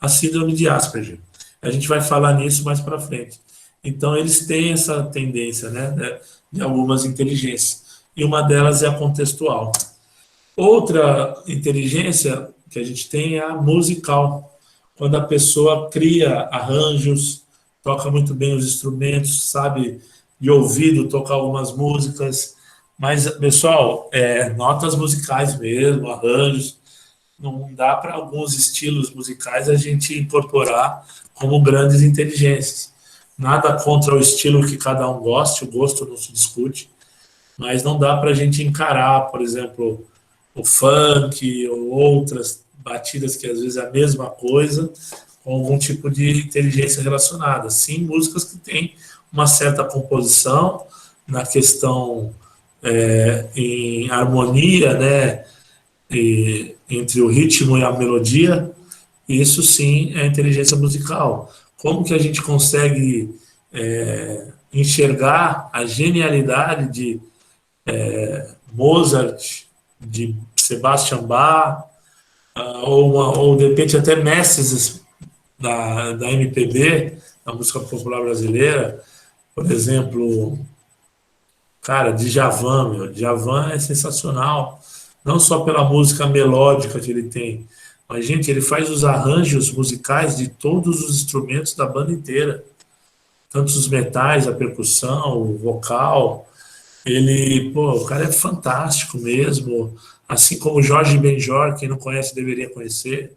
a síndrome de Asperger. A gente vai falar nisso mais para frente. Então, eles têm essa tendência, né, de algumas inteligências. E uma delas é a contextual. Outra inteligência que a gente tem é a musical. Quando a pessoa cria arranjos, toca muito bem os instrumentos, sabe de ouvido tocar algumas músicas. Mas, pessoal, notas musicais mesmo, arranjos, não dá para alguns estilos musicais a gente incorporar como grandes inteligências. Nada contra o estilo que cada um goste, o gosto não se discute, mas não dá para a gente encarar, por exemplo, o funk ou outras batidas que às vezes é a mesma coisa, com algum tipo de inteligência relacionada. Sim, músicas que têm uma certa composição na questão em harmonia, né, entre o ritmo e a melodia, isso sim é inteligência musical. Como que a gente consegue enxergar a genialidade de Mozart, de Sebastian Bach, ou de repente até mestres da MPB, da música popular brasileira, por exemplo, cara, Djavan, meu. Djavan é sensacional, não só pela música melódica que ele tem, mas, gente, ele faz os arranjos musicais de todos os instrumentos da banda inteira, tanto os metais, a percussão, o vocal. O cara é fantástico mesmo, assim como Jorge Benjor, quem não conhece deveria conhecer.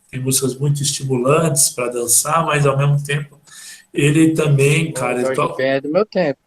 Tem músicas muito estimulantes para dançar, mas ao mesmo tempo ele também, cara, ele toca. É do meu tempo.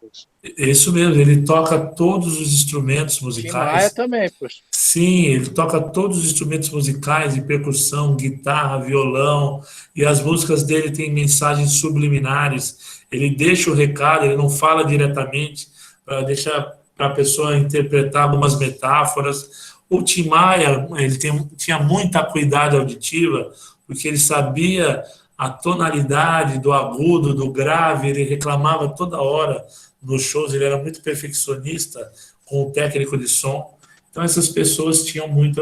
Isso mesmo, ele toca todos os instrumentos Tim Maia musicais. também, poxa. Sim, ele toca todos os instrumentos musicais, de percussão, guitarra, violão, e as músicas dele têm mensagens subliminares. Ele deixa o recado, ele não fala diretamente, para deixar para a pessoa interpretar algumas metáforas. O Tim Maia, ele tinha muita acuidade auditiva, porque ele sabia a tonalidade do agudo, do grave, ele reclamava toda hora nos shows, ele era muito perfeccionista com o técnico de som. Então, essas pessoas tinham muito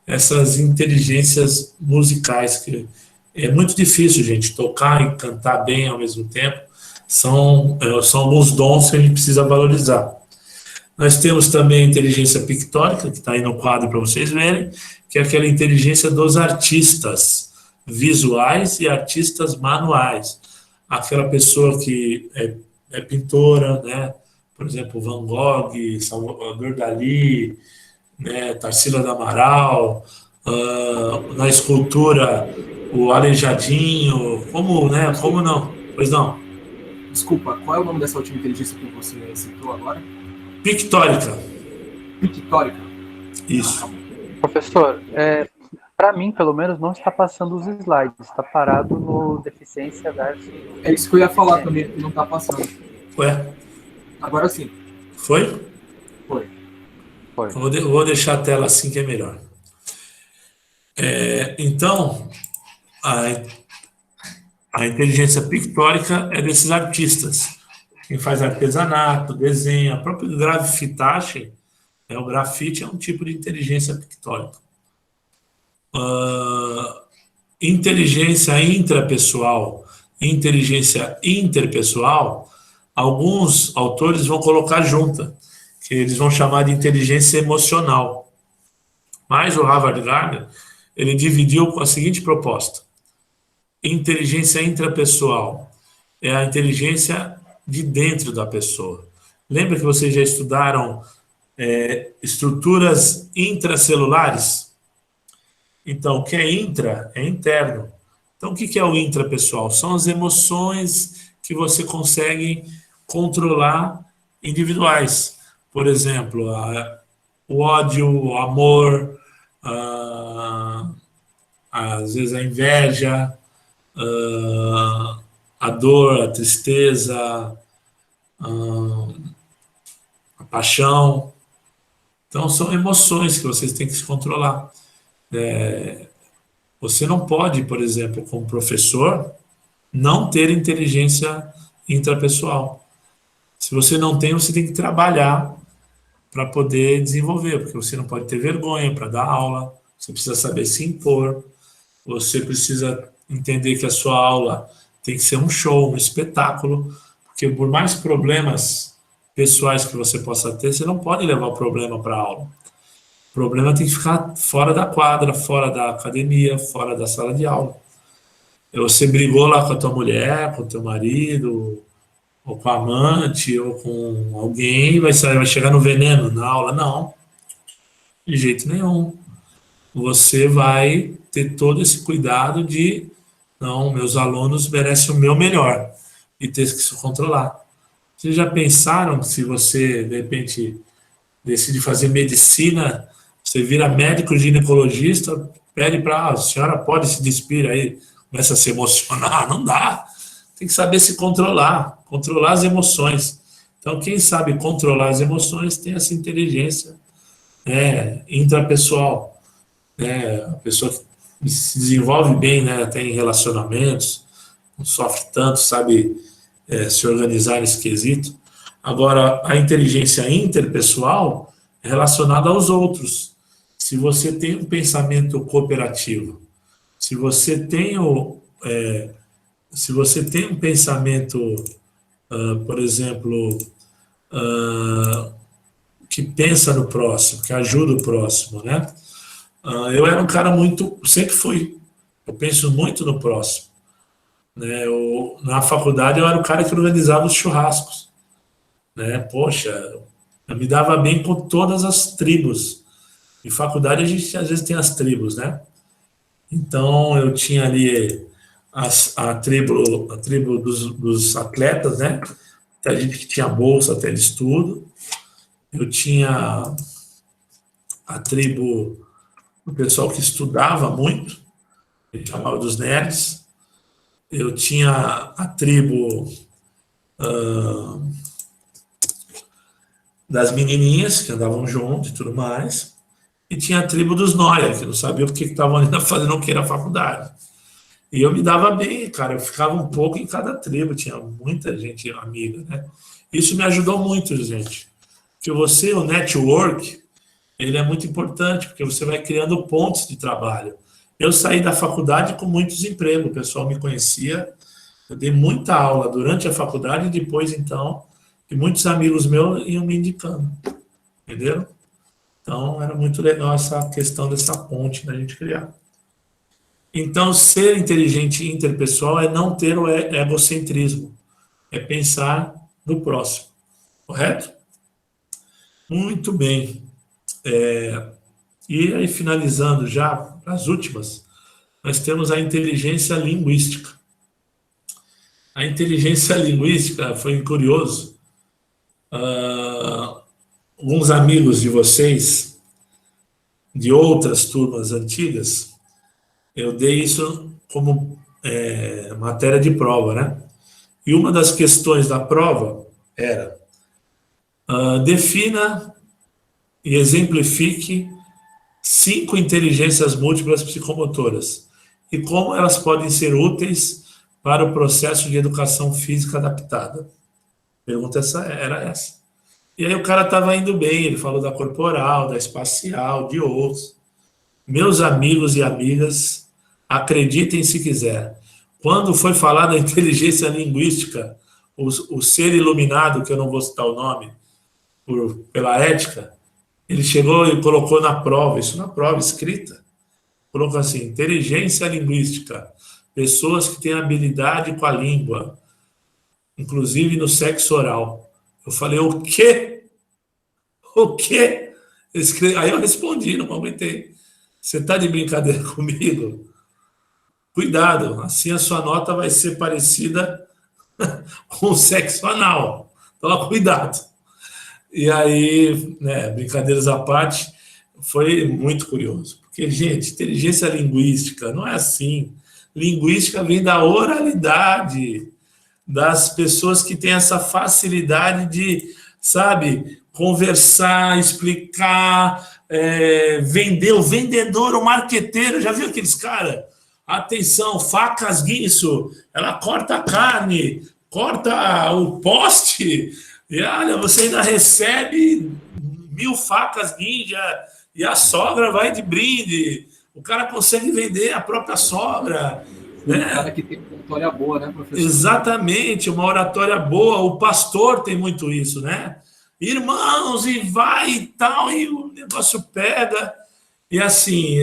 essas inteligências musicais, que é muito difícil, gente, tocar e cantar bem ao mesmo tempo. São alguns dons que a gente precisa valorizar. Nós temos também a inteligência pictórica, que está aí no quadro para vocês verem, que é aquela inteligência dos artistas visuais e artistas manuais. Aquela pessoa que é pintora, né? Por exemplo, Van Gogh, Salvador Dalí, né? Tarsila do Amaral, na escultura, o Aleijadinho, né? Como não? Pois não. Desculpa, qual é o nome dessa última inteligência que você citou agora? Pictórica. Pictórica. Isso. Professor, para mim, pelo menos, não está passando os slides, está parado no deficiência versus... É isso que eu ia falar também, que não está passando. Ué? Agora sim. Foi? Foi. Vou deixar a tela assim que é melhor. Então, a inteligência pictórica é desses artistas. Quem faz artesanato, desenha, a própria grafitagem, o grafite é um tipo de inteligência pictórica. Inteligência intrapessoal, inteligência interpessoal, alguns autores vão colocar junta, que eles vão chamar de inteligência emocional. Mas o Harvard Gardner, ele dividiu com a seguinte proposta: inteligência intrapessoal é a inteligência de dentro da pessoa. Lembra que vocês já estudaram estruturas intracelulares? Então, o que é intra é interno. Então, o que é o intrapessoal? São as emoções que você consegue controlar individuais. Por exemplo, o ódio, o amor, às vezes a inveja, a dor, a tristeza, a paixão. Então, são emoções que vocês têm que se controlar. Você não pode, por exemplo, como professor, não ter inteligência intrapessoal. Se você não tem, você tem que trabalhar para poder desenvolver, porque você não pode ter vergonha para dar aula, você precisa saber se impor, você precisa entender que a sua aula tem que ser um show, um espetáculo, porque por mais problemas pessoais que você possa ter, você não pode levar o problema para a aula. O problema tem que ficar fora da quadra, fora da academia, fora da sala de aula. Você brigou lá com a tua mulher, com o teu marido, ou com a amante, ou com alguém, vai chegar no veneno na aula? Não, de jeito nenhum. Você vai ter todo esse cuidado de, não, meus alunos merecem o meu melhor, e ter que se controlar. Vocês já pensaram que se você, de repente, decide fazer medicina, você vira médico ginecologista, pede para a senhora pode se despir aí, começa a se emocionar, não dá. Tem que saber se controlar as emoções. Então, quem sabe controlar as emoções tem essa inteligência intrapessoal. A pessoa que se desenvolve bem, né, até em relacionamentos, não sofre tanto, sabe se organizar nesse quesito. Agora, a inteligência interpessoal é relacionada aos outros. Se você tem um pensamento cooperativo, se você tem um pensamento, por exemplo, que pensa no próximo, que ajuda o próximo, né? Eu era um cara sempre fui, eu penso muito no próximo. Né? Na faculdade eu era o cara que organizava os churrascos. Né? Poxa, eu me dava bem com todas as tribos. Em faculdade a gente às vezes tem as tribos, né? Então eu tinha ali a tribo dos atletas, né? Tem gente que tinha bolsa até de estudo. Eu tinha a tribo do pessoal que estudava muito, a gente chamava dos nerds. Eu tinha a tribo das menininhas que andavam junto e tudo mais. E tinha a tribo dos nóia, que não sabia o que estavam ainda fazendo, o que era faculdade. E eu me dava bem, cara, eu ficava um pouco em cada tribo, tinha muita gente amiga, né? Isso me ajudou muito, gente. Porque o network, ele é muito importante, porque você vai criando pontes de trabalho. Eu saí da faculdade com muitos empregos, o pessoal me conhecia, eu dei muita aula durante a faculdade e depois, então, e muitos amigos meus iam me indicando, entenderam? Então, era muito legal essa questão dessa ponte da gente criar. Então, ser inteligente interpessoal é não ter o egocentrismo, é pensar no próximo, correto? Muito bem. E aí, finalizando já, as últimas, nós temos a inteligência linguística. A inteligência linguística foi curioso. Alguns amigos de vocês, de outras turmas antigas, eu dei isso como matéria de prova, né? E uma das questões da prova era defina e exemplifique 5 inteligências múltiplas psicomotoras e como elas podem ser úteis para o processo de educação física adaptada. A pergunta era essa. E aí o cara estava indo bem, ele falou da corporal, da espacial, de outros. Meus amigos e amigas, acreditem se quiser, quando foi falar da inteligência linguística, o ser iluminado, que eu não vou citar o nome, pela ética, ele chegou e colocou na prova, isso na prova escrita, colocou assim, inteligência linguística, pessoas que têm habilidade com a língua, inclusive no sexo oral. Eu falei, o quê? O quê? Aí eu respondi, não aguentei. Você está de brincadeira comigo? Cuidado, assim a sua nota vai ser parecida com o sexo anal. Toma cuidado. E aí, né, brincadeiras à parte, foi muito curioso. Porque, gente, inteligência linguística não é assim. Linguística vem da oralidade, das pessoas que têm essa facilidade de, sabe, conversar, explicar, vender, o vendedor, o marqueteiro, já viu aqueles caras atenção, facas guinso, ela corta a carne, corta o poste, e olha, você ainda recebe 1000 facas ninja, e a sogra vai de brinde, o cara consegue vender a própria sogra, né? Um cara que tem uma oratória boa, né, professor? Exatamente, uma oratória boa, o pastor tem muito isso, né? Irmãos, e vai e tal, e o negócio pega, e assim,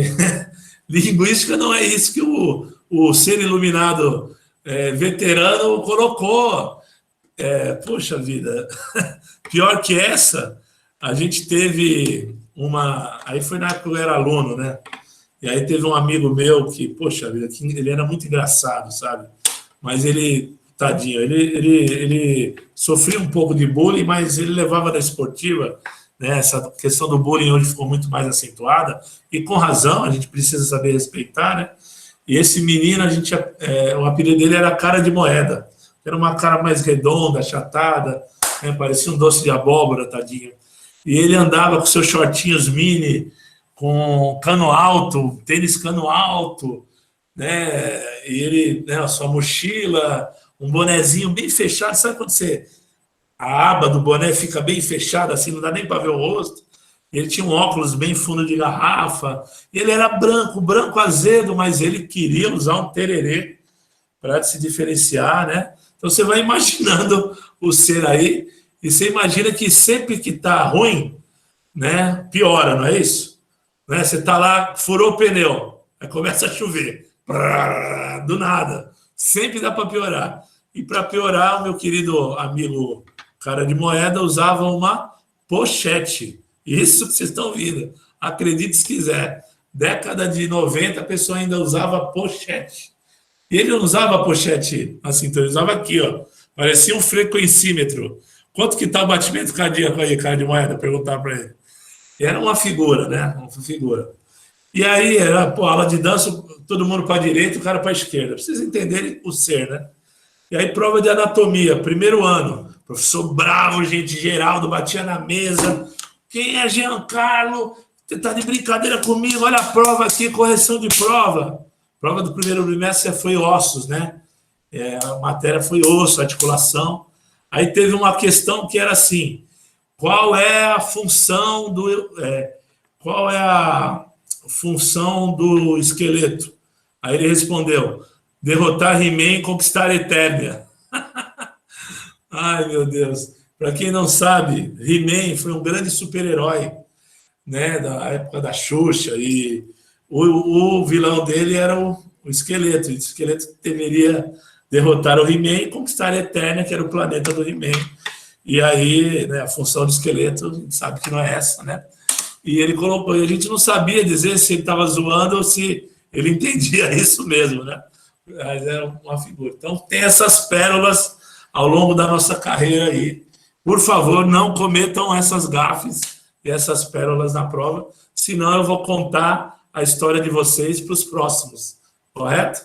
linguística não é isso que o ser iluminado veterano colocou. Poxa vida, pior que essa, a gente teve aí foi na época que eu era aluno, né? E aí teve um amigo meu que, poxa vida, ele era muito engraçado, sabe? Mas ele, tadinho, ele sofria um pouco de bullying, mas ele levava na esportiva, né? Essa questão do bullying hoje ficou muito mais acentuada, e com razão, a gente precisa saber respeitar, né? E esse menino, o apelido dele era cara de moeda. Era uma cara mais redonda, achatada, né? Parecia um doce de abóbora, tadinho. E ele andava com seus shortinhos mini, com cano alto, tênis cano alto, né? E ele, né, a sua mochila, um bonezinho bem fechado. Sabe quando a aba do boné fica bem fechada, assim, não dá nem para ver o rosto? Ele tinha um óculos bem fundo de garrafa. Ele era branco azedo, mas ele queria usar um tererê para se diferenciar, né? Então você vai imaginando o ser aí, e você imagina que sempre que está ruim, né, piora, não é isso? Né? Você está lá, furou o pneu, aí começa a chover, do nada, sempre dá para piorar. E para piorar, o meu querido amigo cara de moeda usava uma pochete. Isso que vocês estão vendo, acredite se quiser. Década de 90, a pessoa ainda usava pochete. E ele não usava pochete na cintura, ele usava aqui, ó. Parecia um frequencímetro. Quanto que tá o batimento cardíaco aí, cara de moeda? Perguntar para ele. Era uma figura, né? Uma figura. E aí, era, aula de dança, todo mundo para a direita e o cara para a esquerda. Pra vocês entenderem o ser, né? E aí, prova de anatomia, primeiro ano. Professor bravo, gente, Geraldo, batia na mesa. Quem é Giancarlo? Você tá de brincadeira comigo? Olha a prova aqui, correção de prova. Prova do primeiro bimestre foi ossos, né? A matéria foi osso, articulação. Aí teve uma questão que era assim: qual é a função do esqueleto? Aí ele respondeu: derrotar He-Man e conquistar a Eternia. Ai, meu Deus. Para quem não sabe, He-Man foi um grande super-herói, né, da época da Xuxa, e o vilão dele era o esqueleto. O esqueleto deveria derrotar o He-Man e conquistar a Eternia, que era o planeta do He-Man. E aí, né, a função do esqueleto, a gente sabe que não é essa, né? E ele colocou, e a gente não sabia dizer se ele estava zoando ou se ele entendia isso mesmo, né? Mas era uma figura. Então, tem essas pérolas ao longo da nossa carreira aí. Por favor, não cometam essas gafes e essas pérolas na prova, senão eu vou contar a história de vocês para os próximos, correto?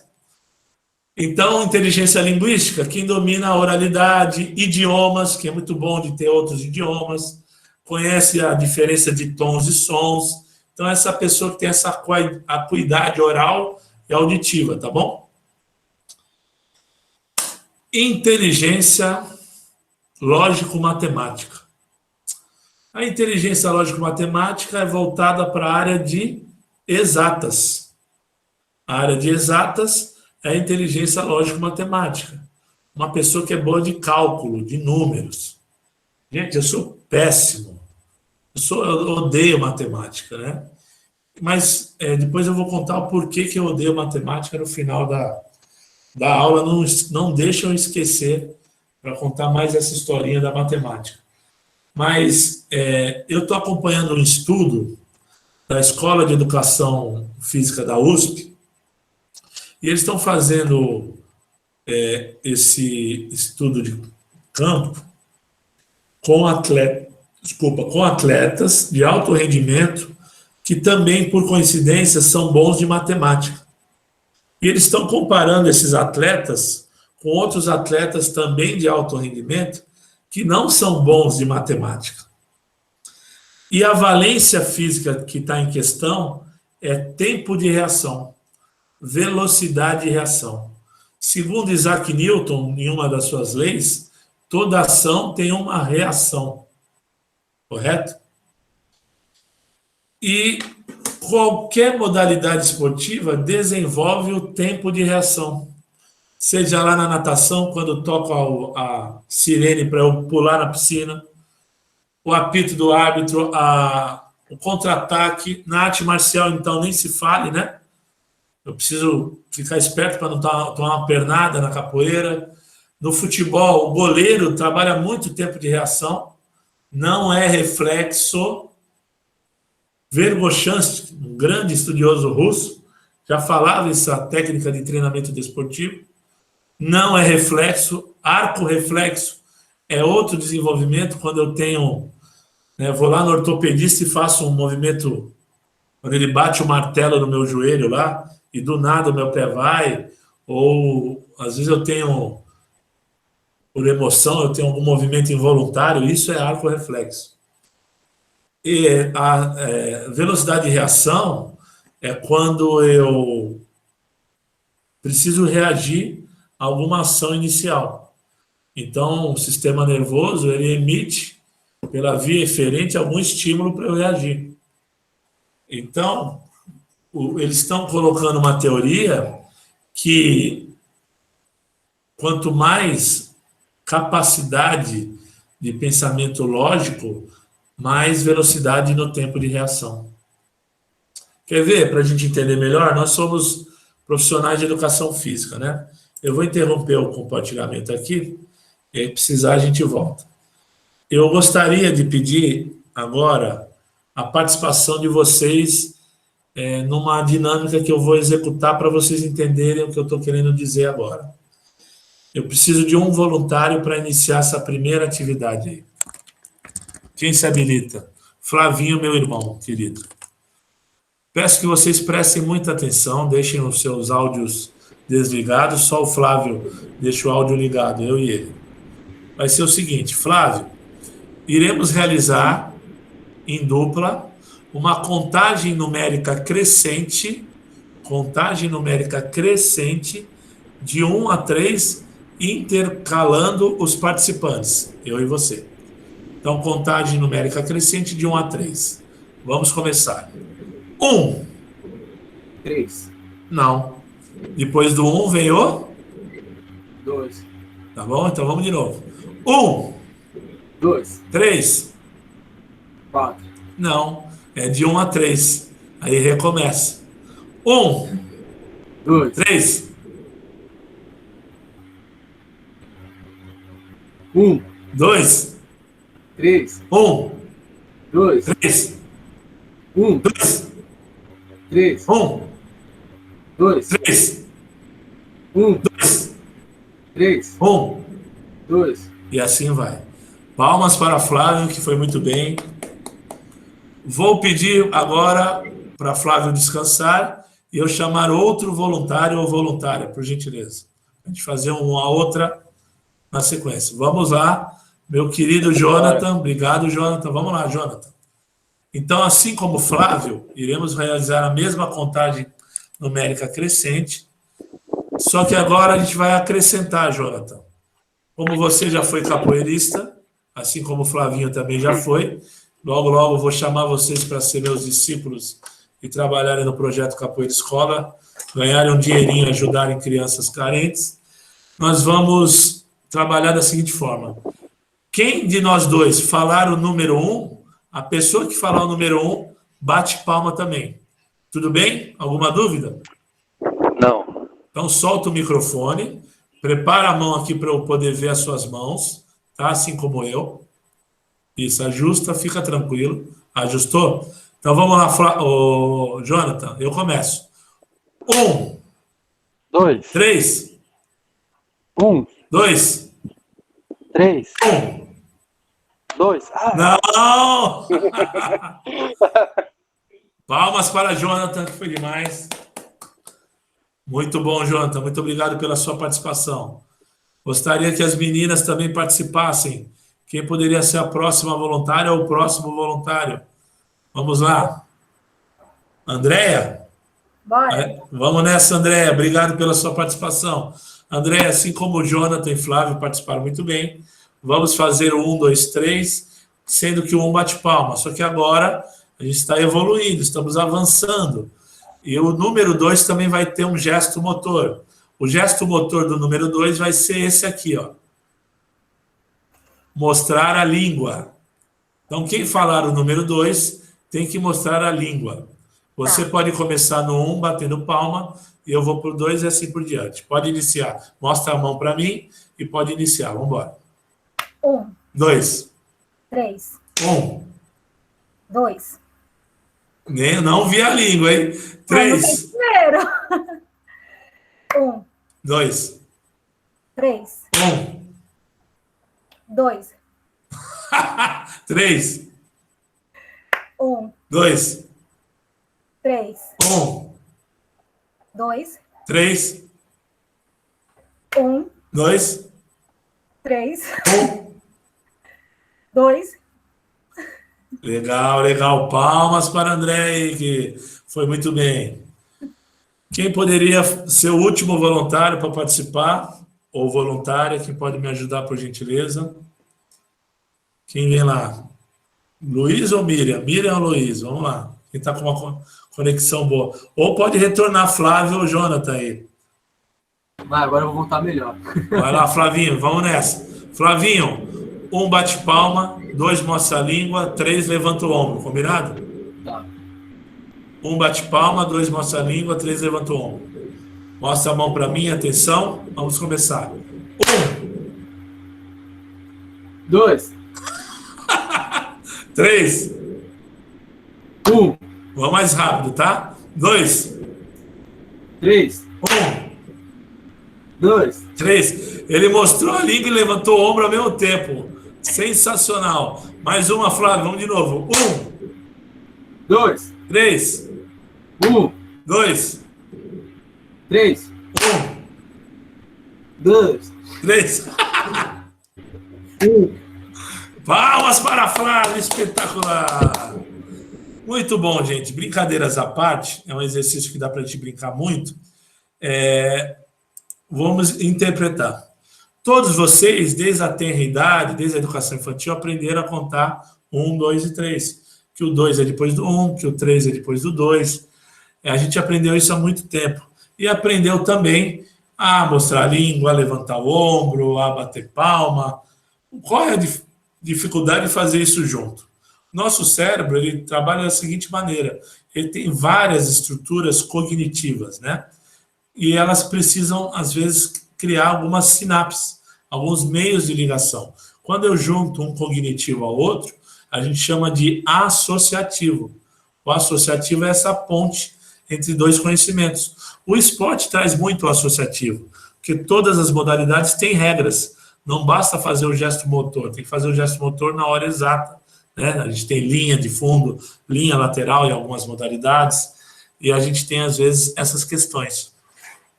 Então, inteligência linguística, quem domina a oralidade, idiomas, que é muito bom de ter outros idiomas, conhece a diferença de tons e sons. Então, essa pessoa que tem essa acuidade oral e auditiva, tá bom? Inteligência lógico-matemática. A inteligência lógico-matemática é voltada para a área de exatas. A área de exatas é a inteligência lógico-matemática. Uma pessoa que é boa de cálculo, de números. Gente, eu sou péssimo. Eu odeio matemática, né? Mas depois eu vou contar o porquê que eu odeio matemática no final da aula. Não deixam eu esquecer para contar mais essa historinha da matemática. Mas eu estou acompanhando um estudo da Escola de Educação Física da USP, e eles estão fazendo esse estudo de campo com atletas de alto rendimento que também, por coincidência, são bons de matemática. E eles estão comparando esses atletas com outros atletas também de alto rendimento que não são bons de matemática. E a valência física que está em questão é tempo de reação. velocidade de reação. Segundo Isaac Newton, em uma das suas leis, toda ação tem uma reação. Correto? E qualquer modalidade esportiva desenvolve o tempo de reação. Seja lá na natação, quando toca a sirene para eu pular na piscina, o apito do árbitro, o contra-ataque. Na arte marcial, então, nem se fale, né? Eu preciso ficar esperto para não tomar uma pernada na capoeira. No futebol, o goleiro trabalha muito tempo de reação, não é reflexo. Vergoshansky, um grande estudioso russo, já falava essa técnica de treinamento desportivo. Não é reflexo. Arco-reflexo é outro desenvolvimento. Quando eu tenho, né, vou lá no ortopedista e faço um movimento, quando ele bate o martelo no meu joelho lá, e do nada o meu pé vai, ou às vezes eu tenho, por emoção, eu tenho algum movimento involuntário, isso é arco-reflexo. E a velocidade de reação é quando eu preciso reagir a alguma ação inicial. Então, o sistema nervoso, ele emite, pela via eferente, algum estímulo para eu reagir. Então, eles estão colocando uma teoria que quanto mais capacidade de pensamento lógico, mais velocidade no tempo de reação. Quer ver? Para a gente entender melhor, nós somos profissionais de educação física, né? Eu vou interromper o compartilhamento aqui, e aí precisar a gente volta. Eu gostaria de pedir agora a participação de vocês numa dinâmica que eu vou executar para vocês entenderem o que eu estou querendo dizer agora. Eu preciso de um voluntário para iniciar essa primeira atividade aí. Quem se habilita? Flavinho, meu irmão, querido. Peço que vocês prestem muita atenção, deixem os seus áudios desligados, só o Flávio deixa o áudio ligado, eu e ele. Vai ser o seguinte, Flávio, iremos realizar em dupla uma contagem numérica crescente de 1 a 3, intercalando os participantes, eu e você. Então, contagem numérica crescente de 1 a 3. Vamos começar. 1. 3. Não. Depois do 1 vem o? 2. Tá bom? Então vamos de novo. 1. 2. 3. 4. Não. É de 1 a 3. Aí recomeça. 1. 2. 3. 1. 2. 3. 1. 2. 3. 1. 2. 3. 1. 2. 3. 1. 2. 3. 1. 2. E assim vai. Palmas para Flávio, que foi muito bem. Vou pedir agora para Flávio descansar e eu chamar outro voluntário ou voluntária, por gentileza. A gente fazer uma outra na sequência. Vamos lá, meu querido Jonathan. Obrigado, Jonathan. Vamos lá, Jonathan. Então, assim como Flávio, iremos realizar a mesma contagem numérica crescente, só que agora a gente vai acrescentar, Jonathan. Como você já foi capoeirista, assim como o Flavinho também já foi, logo, logo vou chamar vocês para ser meus discípulos e trabalharem no projeto Capoeira Escola, ganharem um dinheirinho e ajudarem crianças carentes. Nós vamos trabalhar da seguinte forma. Quem de nós dois falar o número 1, a pessoa que falar o número 1, bate palma também. Tudo bem? Alguma dúvida? Não. Então, solta o microfone, prepara a mão aqui para eu poder ver as suas mãos, tá? Assim como eu. Isso, ajusta, fica tranquilo. Ajustou? Então, vamos lá, Jonathan, eu começo. 1. 2. 3. 1. 2. 3. 1. 2. Não! Palmas para Jonathan, que foi demais. Muito bom, Jonathan. Muito obrigado pela sua participação. Gostaria que as meninas também participassem. Quem poderia ser a próxima voluntária ou o próximo voluntário? Vamos lá. Andréia? Bora. Vamos nessa, Andréia. Obrigado pela sua participação. Andréia, assim como o Jonathan e Flávio participaram muito bem, vamos fazer o 1, 2, 3, sendo que o 1 bate palma. Só que agora a gente está evoluindo, estamos avançando. E o número 2 também vai ter um gesto motor. O gesto motor do número 2 vai ser esse aqui, ó. Mostrar a língua. Então, quem falar o número 2 tem que mostrar a língua. Você pode começar no 1, batendo palma, e eu vou para o 2 e assim por diante. Pode iniciar. Mostra a mão para mim e pode iniciar. Vamos embora. 1, 2. 3, 1. 2. Não vi a língua, hein? 3. 1, 2. 3, 1. 2, 3. 1, 2. 3, 1. 2, 3. 1, 2. 3, 1. 2. Legal, legal. Palmas para André aí, que foi muito bem. Quem poderia ser o último voluntário para participar? Ou voluntária, que pode me ajudar, por gentileza? Quem vem lá? Luiz ou Miriam? Miriam ou Luiz? Vamos lá. Quem está com uma conexão boa. Ou pode retornar Flávio ou Jonathan aí. Vai, agora eu vou voltar melhor. Vai lá, Flavinho, vamos nessa. Flavinho, 1 bate palma, 2 mostra a língua, 3 levanta o ombro, combinado? Tá. 1 bate palma, 2 mostra a língua, 3 levanta o ombro. Mostra a mão para mim, atenção, vamos começar. 1. 2. 3. 1. Vamos mais rápido, tá? 2. 3. 1. 2. 3. Ele mostrou a língua e levantou o ombro ao mesmo tempo. Sensacional. Mais uma, Flávio, vamos de novo. 1. 2. 3. 1. 2. 3. 1. 2. 3. 1. Palmas para Flávio, espetacular. Muito bom, gente. Brincadeiras à parte, é um exercício que dá para a gente brincar muito. Vamos interpretar. Todos vocês, desde a tenra idade, desde a educação infantil, aprenderam a contar 1, 2 e 3. Que o 2 é depois do 1, que o 3 é depois do 2. A gente aprendeu isso há muito tempo. E aprendeu também a mostrar a língua, a levantar o ombro, a bater palma. Qual é a dificuldade de fazer isso junto? Nosso cérebro, ele trabalha da seguinte maneira. Ele tem várias estruturas cognitivas, né? E elas precisam, às vezes, criar algumas sinapses, alguns meios de ligação. Quando eu junto um cognitivo ao outro, a gente chama de associativo. O associativo é essa ponte entre dois conhecimentos. O esporte traz muito o associativo, porque todas as modalidades têm regras. Não basta fazer o gesto motor, tem que fazer o gesto motor na hora exata, né? A gente tem linha de fundo, linha lateral em algumas modalidades, e a gente tem, às vezes, essas questões.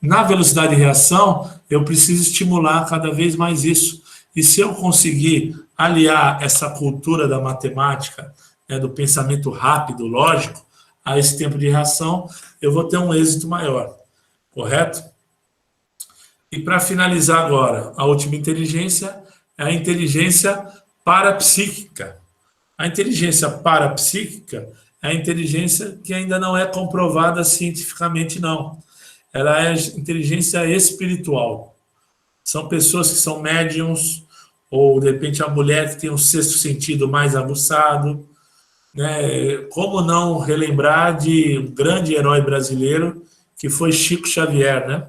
Na velocidade de reação, eu preciso estimular cada vez mais isso. E se eu conseguir aliar essa cultura da matemática, né, do pensamento rápido, lógico, a esse tempo de reação, eu vou ter um êxito maior. Correto? E para finalizar agora, a última inteligência é a inteligência parapsíquica. A inteligência parapsíquica é a inteligência que ainda não é comprovada cientificamente, não. Ela é inteligência espiritual. São pessoas que são médiums, ou, de repente, a mulher que tem um sexto sentido mais aguçado, né? Como não relembrar de um grande herói brasileiro, que foi Chico Xavier, né?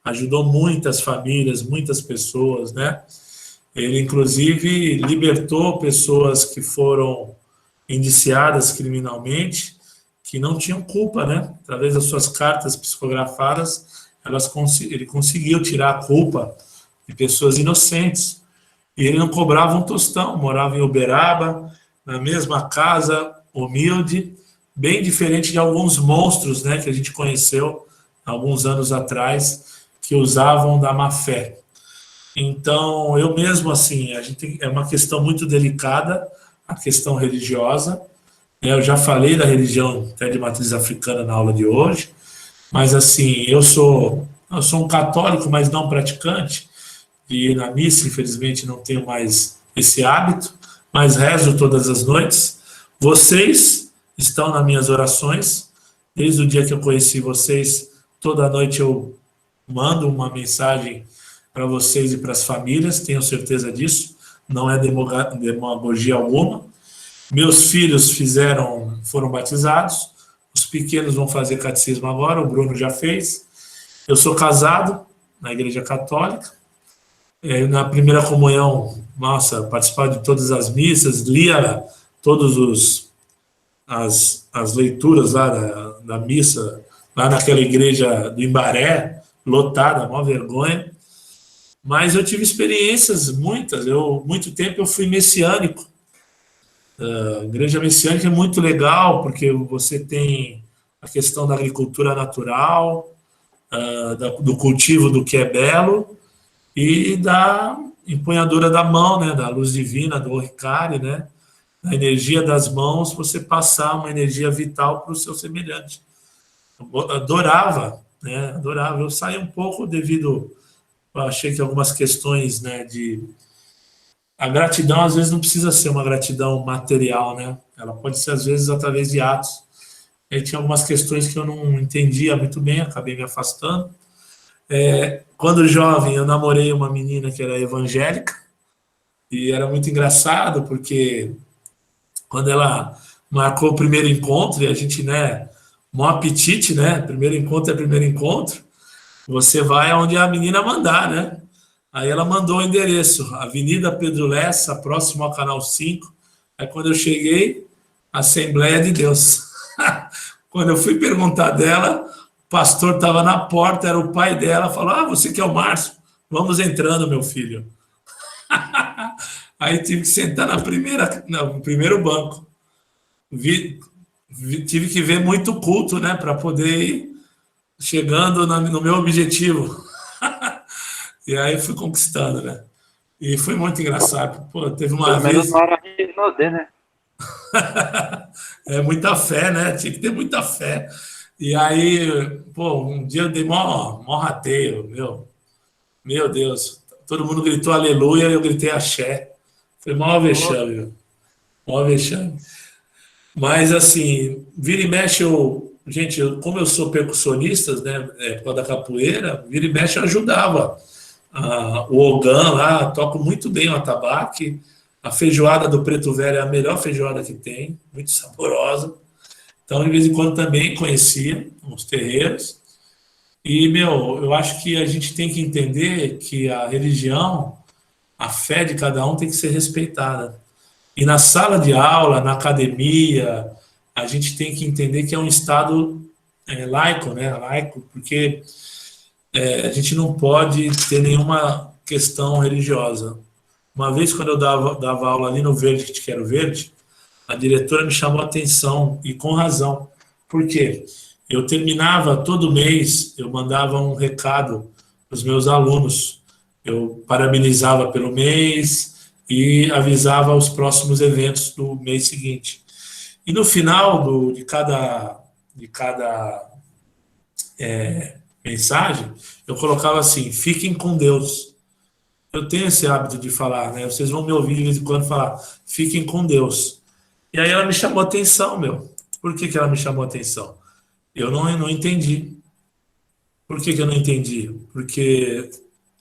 Ajudou muitas famílias, muitas pessoas, né? Ele, inclusive, libertou pessoas que foram indiciadas criminalmente, que não tinham culpa, né? Através das suas cartas psicografadas, ele conseguiu tirar a culpa de pessoas inocentes. E ele não cobrava um tostão, morava em Uberaba, na mesma casa, humilde, bem diferente de alguns monstros, né, que a gente conheceu alguns anos atrás, que usavam da má fé. Então, eu mesmo, assim, é uma questão muito delicada, a questão religiosa. Eu já falei da religião até de matriz africana na aula de hoje, Mas assim, eu sou um católico, mas não praticante, de ir na missa, infelizmente não tenho mais esse hábito, mas rezo todas as noites. Vocês estão nas minhas orações, desde o dia que eu conheci vocês, toda noite eu mando uma mensagem para vocês e para as famílias, tenho certeza disso, não é demagogia alguma. Meus filhos foram batizados, os pequenos vão fazer catecismo agora, o Bruno já fez. Eu sou casado na Igreja Católica. Na primeira comunhão, nossa, participava de todas as missas, lia todas as leituras lá da missa, lá naquela igreja do Imbaré, lotada, maior vergonha. Mas eu tive experiências, muito tempo eu fui messiânico. A igreja messiânica é muito legal, porque você tem a questão da agricultura natural, do cultivo do que é belo, e da empunhadura da mão, né, da luz divina, do Oricari, né, da energia das mãos, você passar uma energia vital para o seu semelhante. Eu adorava, né, adorava. Eu saí um pouco devido, eu achei que algumas questões, né, a gratidão às vezes não precisa ser uma gratidão material, né, ela pode ser às vezes através de atos. E tinha algumas questões que eu não entendia muito bem, acabei me afastando. Quando jovem, eu namorei uma menina que era evangélica, e era muito engraçado, porque quando ela marcou o primeiro encontro, e a gente, né, maior apetite, né, primeiro encontro é primeiro encontro, você vai onde a menina mandar, né? Aí ela mandou o endereço, Avenida Pedro Lessa, próximo ao Canal 5. Aí quando eu cheguei, Assembleia de Deus. Quando eu fui perguntar dela, o pastor estava na porta, era o pai dela, falou, você que é o Márcio? Vamos entrando, meu filho. Aí tive que sentar no primeiro banco. Tive que ver muito culto, né, para poder ir chegando no meu objetivo. E aí fui conquistando, né? E foi muito engraçado. Pô, teve uma vez... né? É muita fé, né? Tinha que ter muita fé. E aí, pô, um dia eu dei mó rateio, meu Deus. Todo mundo gritou aleluia e eu gritei axé. Foi mó vexame, mó vexame. Mas, assim, vira e mexe, gente, como eu sou percussionista, né, por causa da capoeira, vira e mexe eu ajudava. O Ogan lá, toco muito bem o atabaque. A feijoada do Preto Velho é a melhor feijoada que tem, muito saborosa. Então, de vez em quando também conhecia os terreiros. E, eu acho que a gente tem que entender que a religião, a fé de cada um tem que ser respeitada. E na sala de aula, na academia, a gente tem que entender que é um Estado laico, né? Laico, porque a gente não pode ter nenhuma questão religiosa. Uma vez, quando eu dava aula ali no Verde, que Quero Verde, a diretora me chamou a atenção, e com razão. Por quê? Eu terminava todo mês, eu mandava um recado para os meus alunos. Eu parabenizava pelo mês e avisava os próximos eventos do mês seguinte. E no final de cada mensagem, eu colocava assim, fiquem com Deus. Eu tenho esse hábito de falar, né? Vocês vão me ouvir de vez em quando falar, fiquem com Deus. E aí ela me chamou a atenção, Por que ela me chamou a atenção? Eu não entendi. Por que eu não entendi? Porque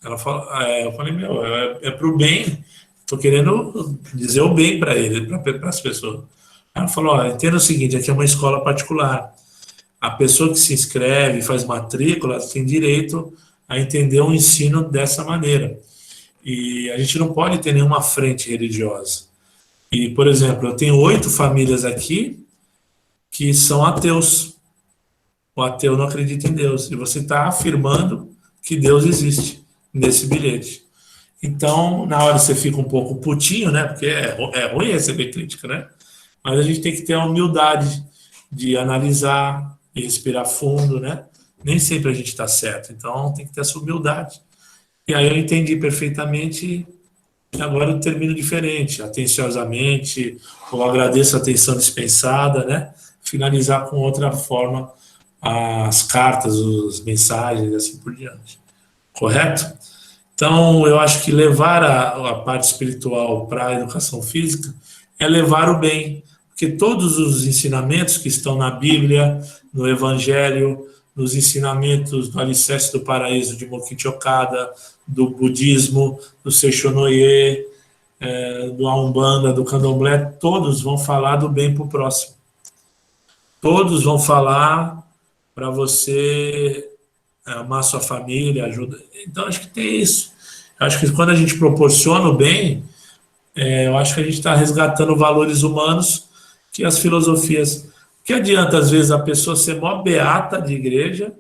ela falou, eu falei, é pro bem, estou querendo dizer o bem para ele, para as pessoas. Ela falou, entenda o seguinte, aqui é uma escola particular. A pessoa que se inscreve, faz matrícula, tem direito a entender o ensino dessa maneira. E a gente não pode ter nenhuma frente religiosa. E, por exemplo, eu tenho 8 famílias aqui que são ateus. O ateu não acredita em Deus. E você está afirmando que Deus existe nesse bilhete. Então, na hora você fica um pouco putinho, né? Porque é ruim receber crítica, né? Mas a gente tem que ter a humildade de analisar e respirar fundo, né? Nem sempre a gente está certo. Então, tem que ter essa humildade. E aí eu entendi perfeitamente e agora eu termino diferente, atenciosamente, ou agradeço a atenção dispensada, né? Finalizar com outra forma as cartas, as mensagens e assim por diante. Correto? Então, eu acho que levar a parte espiritual para a educação física é levar o bem, porque todos os ensinamentos que estão na Bíblia, no Evangelho, nos ensinamentos do Alicerce do Paraíso de Mokichi Okada, do budismo, do Seishonoye, do Umbanda, do Candomblé, todos vão falar do bem para o próximo. Todos vão falar para você amar sua família, ajuda. Então, acho que tem isso. Acho que quando a gente proporciona o bem, eu acho que a gente está resgatando valores humanos que as filosofias... Que adianta, às vezes, a pessoa ser mó beata de igreja,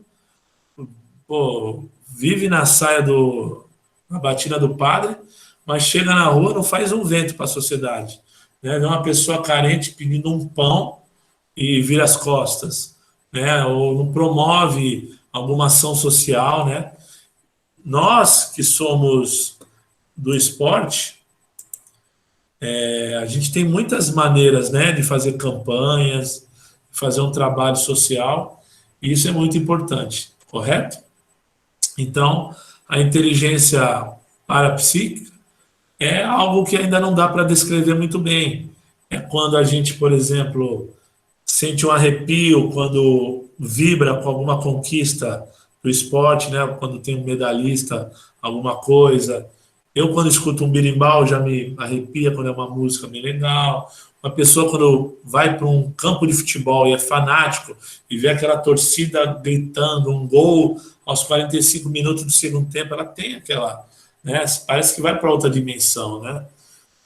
pô, vive na saia na batina do padre, mas chega na rua, não faz um vento para a sociedade. Né? Vê uma pessoa carente pedindo um pão e vira as costas, né? Ou não promove alguma ação social, né? Nós que somos do esporte, a gente tem muitas maneiras, né, de fazer campanhas, fazer um trabalho social, e isso é muito importante, correto? Então, a inteligência parapsíquica é algo que ainda não dá para descrever muito bem. É quando a gente, por exemplo, sente um arrepio quando vibra com alguma conquista do esporte, né? Quando tem um medalhista, alguma coisa. Eu, quando escuto um berimbau, já me arrepia quando é uma música bem legal. Uma pessoa, quando vai para um campo de futebol e é fanático e vê aquela torcida gritando um gol aos 45 minutos do segundo tempo, ela tem aquela... Né? Parece que vai para outra dimensão, né?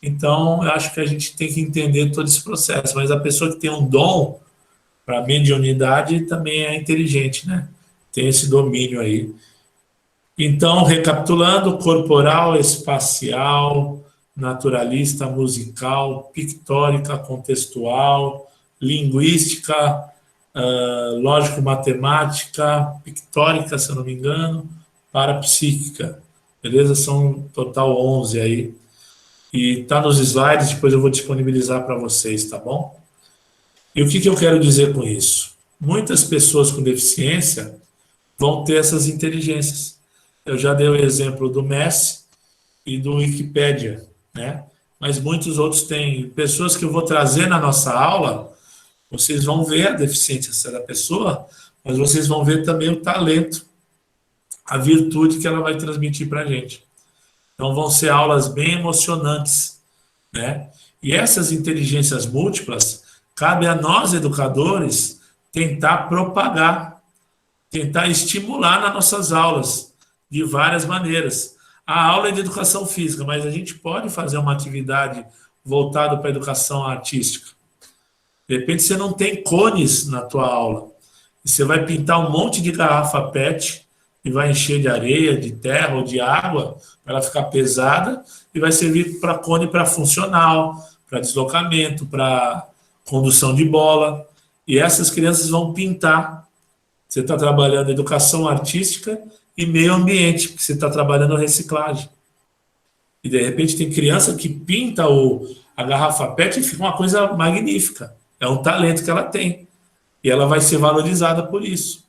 Então, eu acho que a gente tem que entender todo esse processo. Mas a pessoa que tem um dom para mediunidade também é inteligente, né? Tem esse domínio aí. Então, recapitulando, corporal, espacial, naturalista, musical, pictórica, contextual, linguística, lógico-matemática, pictórica, se eu não me engano, parapsíquica. Beleza? São total 11 aí. E tá nos slides, depois eu vou disponibilizar para vocês, tá bom? E o que eu quero dizer com isso? Muitas pessoas com deficiência vão ter essas inteligências. Eu já dei o exemplo do Messi e do Wikipédia, né? Mas muitos outros têm. Pessoas que eu vou trazer na nossa aula, vocês vão ver a deficiência da pessoa, mas vocês vão ver também o talento, a virtude que ela vai transmitir para a gente. Então vão ser aulas bem emocionantes, né? E essas inteligências múltiplas, cabe a nós, educadores, tentar propagar, tentar estimular nas nossas aulas, de várias maneiras. A aula é de educação física, mas a gente pode fazer uma atividade voltada para a educação artística. De repente você não tem cones na tua aula, e você vai pintar um monte de garrafa PET, e vai encher de areia, de terra ou de água, para ela ficar pesada, e vai servir para cone para funcional, para deslocamento, para condução de bola. E essas crianças vão pintar. Você está trabalhando educação artística e meio ambiente, porque você está trabalhando reciclagem. E, de repente, tem criança que pinta a garrafa PET e fica uma coisa magnífica. É um talento que ela tem. E ela vai ser valorizada por isso.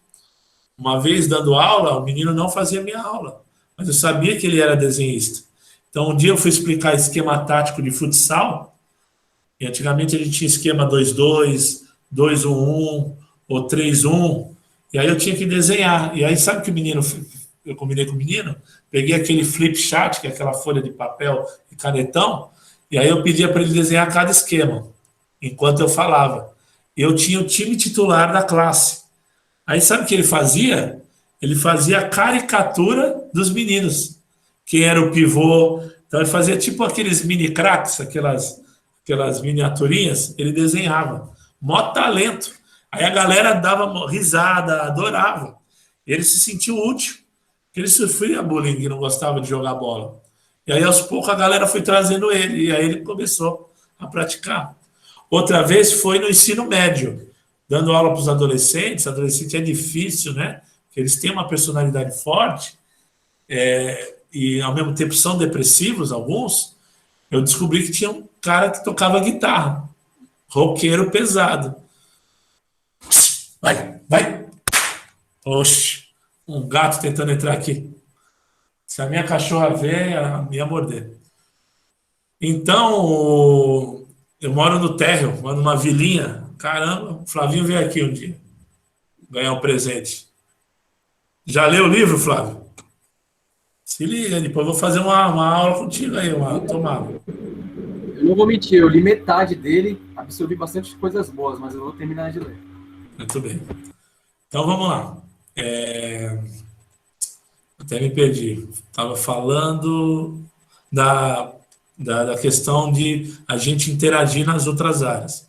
Uma vez, dando aula, o menino não fazia minha aula, mas eu sabia que ele era desenhista. Então, um dia eu fui explicar esquema tático de futsal, e antigamente a gente tinha esquema 2-2, 2-1-1 ou 3-1, e aí eu tinha que desenhar. E aí, sabe que o menino, eu combinei com o menino, peguei aquele flip chart, que é aquela folha de papel e canetão, e aí eu pedia para ele desenhar cada esquema, enquanto eu falava. Eu tinha o time titular da classe. Aí sabe o que ele fazia? Ele fazia a caricatura dos meninos. Quem era o pivô. Então ele fazia tipo aqueles mini craques, aquelas miniaturinhas, ele desenhava. Mó talento. Aí a galera dava risada, adorava. Ele se sentiu útil. Ele sofria bullying e não gostava de jogar bola. E aí aos poucos a galera foi trazendo ele. E aí ele começou a praticar. Outra vez foi no ensino médio, dando aula para os adolescentes. Adolescente é difícil, né? Porque eles têm uma personalidade forte e, ao mesmo tempo, são depressivos, alguns. Eu descobri que tinha um cara que tocava guitarra, roqueiro pesado. Vai, vai, Oxe, um gato tentando entrar aqui. Se a minha cachorra ver, a minha morder. Então, eu moro no térreo, moro numa vilinha. Caramba, o Flavinho veio aqui um dia ganhar um presente. Já leu o livro, Flávio? Se liga, depois eu vou fazer uma aula contigo aí, uma tomada. Eu não vou mentir, eu li metade dele, absorvi bastante coisas boas, mas eu vou terminar de ler. Muito bem. Então vamos lá. Até me perdi. Estava falando da questão de a gente interagir nas outras áreas.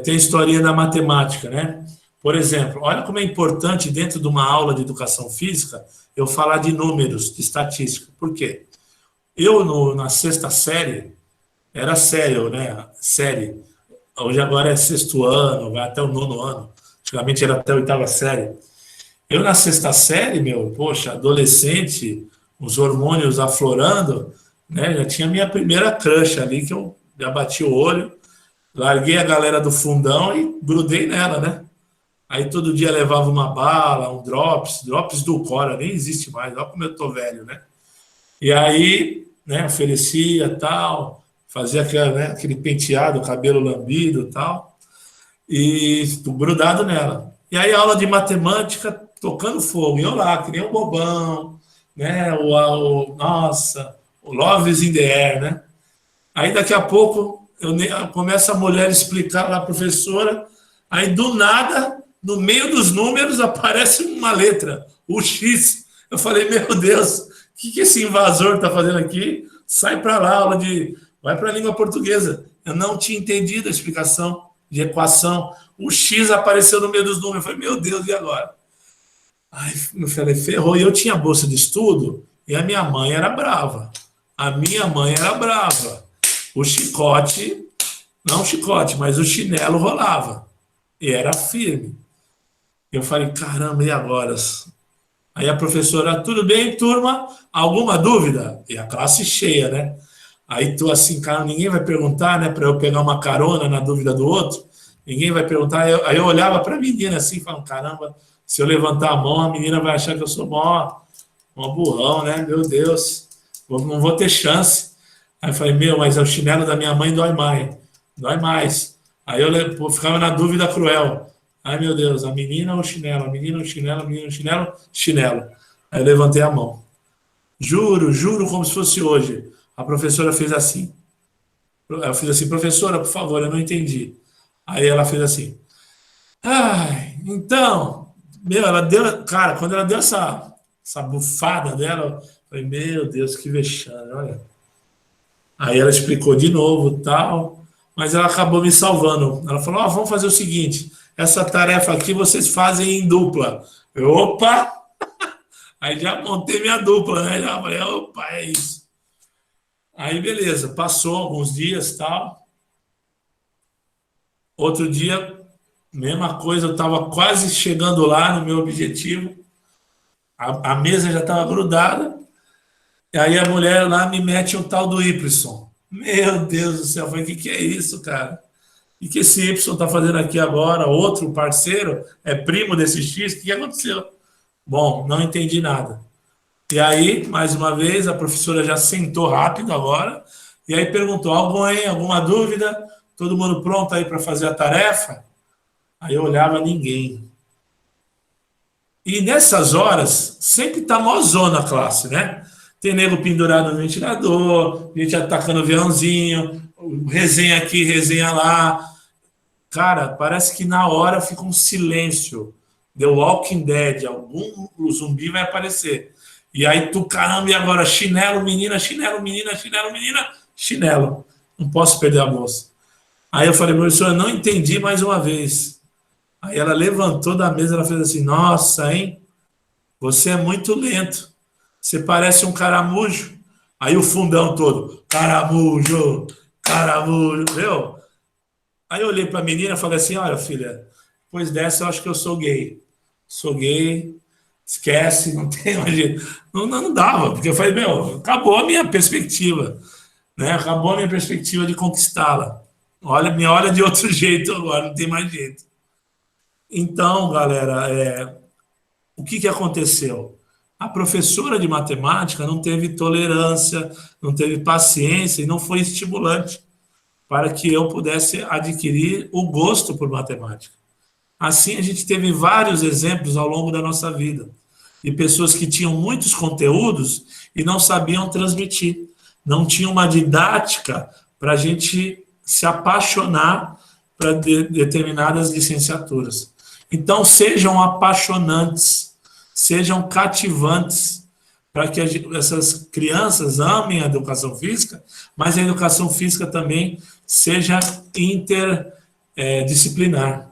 Tem a historinha da matemática, né? Por exemplo, olha como é importante dentro de uma aula de educação física eu falar de números, de estatística. Por quê? Eu, na sexta série, era sério, né? Série. Hoje agora é sexto ano, vai até o nono ano. Antigamente era até a oitava série. Eu, na sexta série, poxa, adolescente, os hormônios aflorando, né? Já tinha minha primeira crush ali, que eu já bati o olho, larguei a galera do fundão e grudei nela, né? Aí todo dia levava uma bala, um drops do Cora, nem existe mais, olha como eu tô velho, né? E aí, né, oferecia tal, fazia aquele penteado, cabelo lambido e tal, e grudado nela. E aí a aula de matemática tocando fogo, e eu lá, que nem um bobão, né? Nossa, o Love is in the air, né? Aí daqui a pouco começa a mulher explicar lá, a professora, aí do nada, no meio dos números, aparece uma letra, o X. Eu falei, meu Deus, o que esse invasor está fazendo aqui? Sai para lá, vai para a língua portuguesa. Eu não tinha entendido a explicação de equação. O X apareceu no meio dos números. Eu falei, meu Deus, e agora? Ai, eu falei, ferrou. E eu tinha bolsa de estudo e a minha mãe era brava. O chicote, não o chicote, mas o chinelo rolava. E era firme. Eu falei, caramba, e agora? Aí a professora, tudo bem, turma? Alguma dúvida? E a classe cheia, né? Aí tu assim, cara, ninguém vai perguntar, né? Para eu pegar uma carona na dúvida do outro. Ninguém vai perguntar. Aí eu olhava para a menina assim, falando, caramba, se eu levantar a mão, a menina vai achar que eu sou mó burrão, né? Meu Deus, não vou ter chance. Aí eu falei, mas o chinelo da minha mãe dói mais. Aí eu ficava na dúvida cruel. Ai, meu Deus, a menina ou o chinelo? A menina ou o chinelo? A menina ou o chinelo? Chinelo. Aí eu levantei a mão. Juro como se fosse hoje. A professora fez assim. Eu fiz assim, professora, por favor, eu não entendi. Aí ela fez assim. Ai, então, ela deu, cara, quando ela deu essa bufada dela, eu falei, meu Deus, que vexame, olha. Aí ela explicou de novo, tal, mas ela acabou me salvando. Ela falou, vamos fazer o seguinte, essa tarefa aqui vocês fazem em dupla. Opa! Aí já montei minha dupla, né? Já falei, opa, é isso. Aí, beleza, passou alguns dias, tal. Outro dia, mesma coisa, eu estava quase chegando lá no meu objetivo. A mesa já estava grudada. E aí a mulher lá me mete o tal do Y. Meu Deus do céu, eu falei, o que é isso, cara? O que esse Y está fazendo aqui agora? Outro parceiro? É primo desse X? O que aconteceu? Bom, não entendi nada. E aí, mais uma vez, a professora já sentou rápido agora, e aí perguntou, alguma dúvida? Todo mundo pronto aí para fazer a tarefa? Aí eu olhava, ninguém. E nessas horas, sempre tá mozona a classe, né? Tem nego pendurado no ventilador, gente atacando o aviãozinho, resenha aqui, resenha lá. Cara, parece que na hora fica um silêncio. The Walking Dead, algum zumbi vai aparecer. E aí tu, caramba, e agora? Chinelo, menina, chinelo, menina, chinelo, menina, chinelo. Não posso perder a bolsa. Aí eu falei, professora, não entendi mais uma vez. Aí ela levantou da mesa, ela fez assim, nossa, hein? Você é muito lento. Você parece um caramujo. Aí o fundão todo, caramujo, viu? Aí eu olhei para a menina e falei assim, olha, filha, depois dessa eu acho que eu sou gay. Sou gay, esquece, não tem onde... Não dava, porque eu falei, acabou a minha perspectiva, né? Acabou a minha perspectiva de conquistá-la. Me olha de outro jeito agora, não tem mais jeito. Então, galera, o que aconteceu? A professora de matemática não teve tolerância, não teve paciência e não foi estimulante para que eu pudesse adquirir o gosto por matemática. Assim, a gente teve vários exemplos ao longo da nossa vida, de pessoas que tinham muitos conteúdos e não sabiam transmitir, não tinham uma didática para a gente se apaixonar para determinadas licenciaturas. Então, sejam apaixonantes, sejam cativantes, para que essas crianças amem a educação física, mas a educação física também seja interdisciplinar.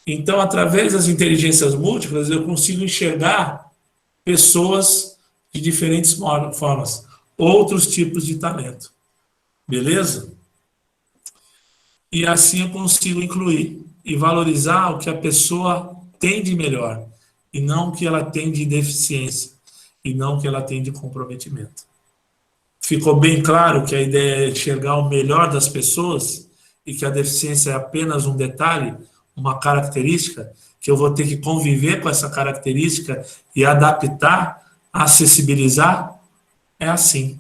Então, através das inteligências múltiplas, eu consigo enxergar pessoas de diferentes formas, outros tipos de talento. Beleza? E assim eu consigo incluir e valorizar o que a pessoa tem de melhor, e não o que ela tem de deficiência, e não o que ela tem de comprometimento. Ficou bem claro que a ideia é enxergar o melhor das pessoas e que a deficiência é apenas um detalhe, uma característica, que eu vou ter que conviver com essa característica e adaptar, acessibilizar? É assim.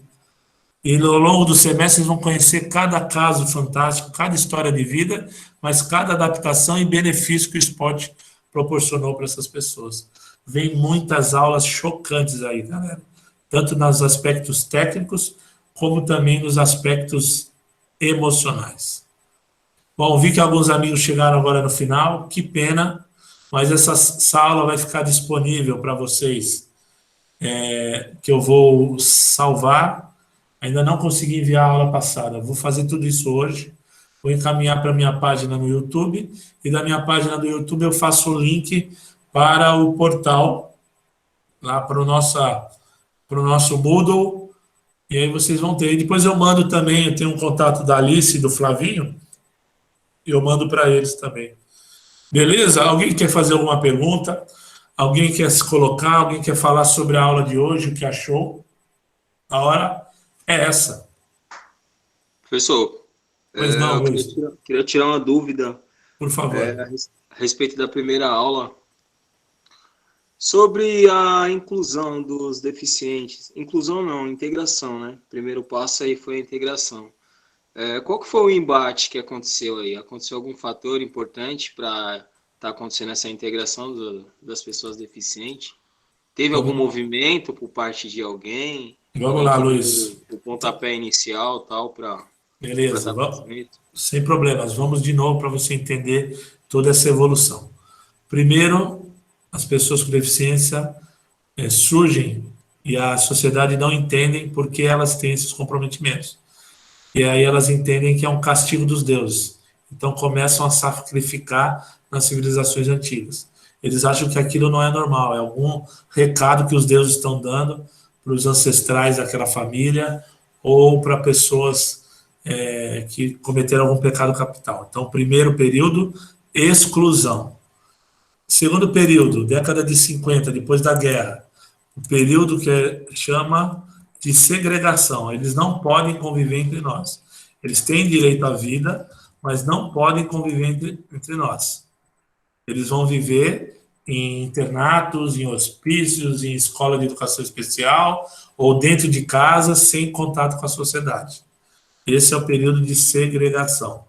E ao longo do semestre vocês vão conhecer cada caso fantástico, cada história de vida, mas cada adaptação e benefício que o esporte proporcionou para essas pessoas. Vem muitas aulas chocantes aí, galera. Tanto nos aspectos técnicos, como também nos aspectos emocionais. Bom, vi que alguns amigos chegaram agora no final, que pena, mas essa aula vai ficar disponível para vocês, que eu vou salvar. Ainda não consegui enviar a aula passada, vou fazer tudo isso hoje, vou encaminhar para a minha página no YouTube, e da minha página do YouTube eu faço o link para o portal, lá para o nosso Moodle, e aí vocês vão ter. E depois eu mando também, eu tenho um contato da Alice e do Flavinho, e eu mando para eles também. Beleza? Alguém quer fazer alguma pergunta? Alguém quer se colocar? Alguém quer falar sobre a aula de hoje, o que achou? A hora é essa. Professor, Pois não, Luiz. queria tirar uma dúvida. Por favor. A respeito da primeira aula, sobre a inclusão dos deficientes. Inclusão não, integração, né? O primeiro passo aí foi a integração. Qual que foi o embate que aconteceu aí? Aconteceu algum fator importante para estar acontecendo essa integração das pessoas deficientes? Teve algum movimento por parte de alguém? Vamos lá, Luiz. O pontapé inicial, tal, para... Beleza, sem problemas. Vamos de novo para você entender toda essa evolução. Primeiro, as pessoas com deficiência surgem e a sociedade não entende porque elas têm esses comprometimentos. E aí elas entendem que é um castigo dos deuses. Então começam a sacrificar nas civilizações antigas. Eles acham que aquilo não é normal, é algum recado que os deuses estão dando para os ancestrais daquela família ou para pessoas que cometeram algum pecado capital. Então, primeiro período, exclusão. Segundo período, década de 50, depois da guerra, o período que chama de segregação. Eles não podem conviver entre nós. Eles têm direito à vida, mas não podem conviver entre nós. Eles vão viver em internatos, em hospícios, em escola de educação especial, ou dentro de casa, sem contato com a sociedade. Esse é o período de segregação.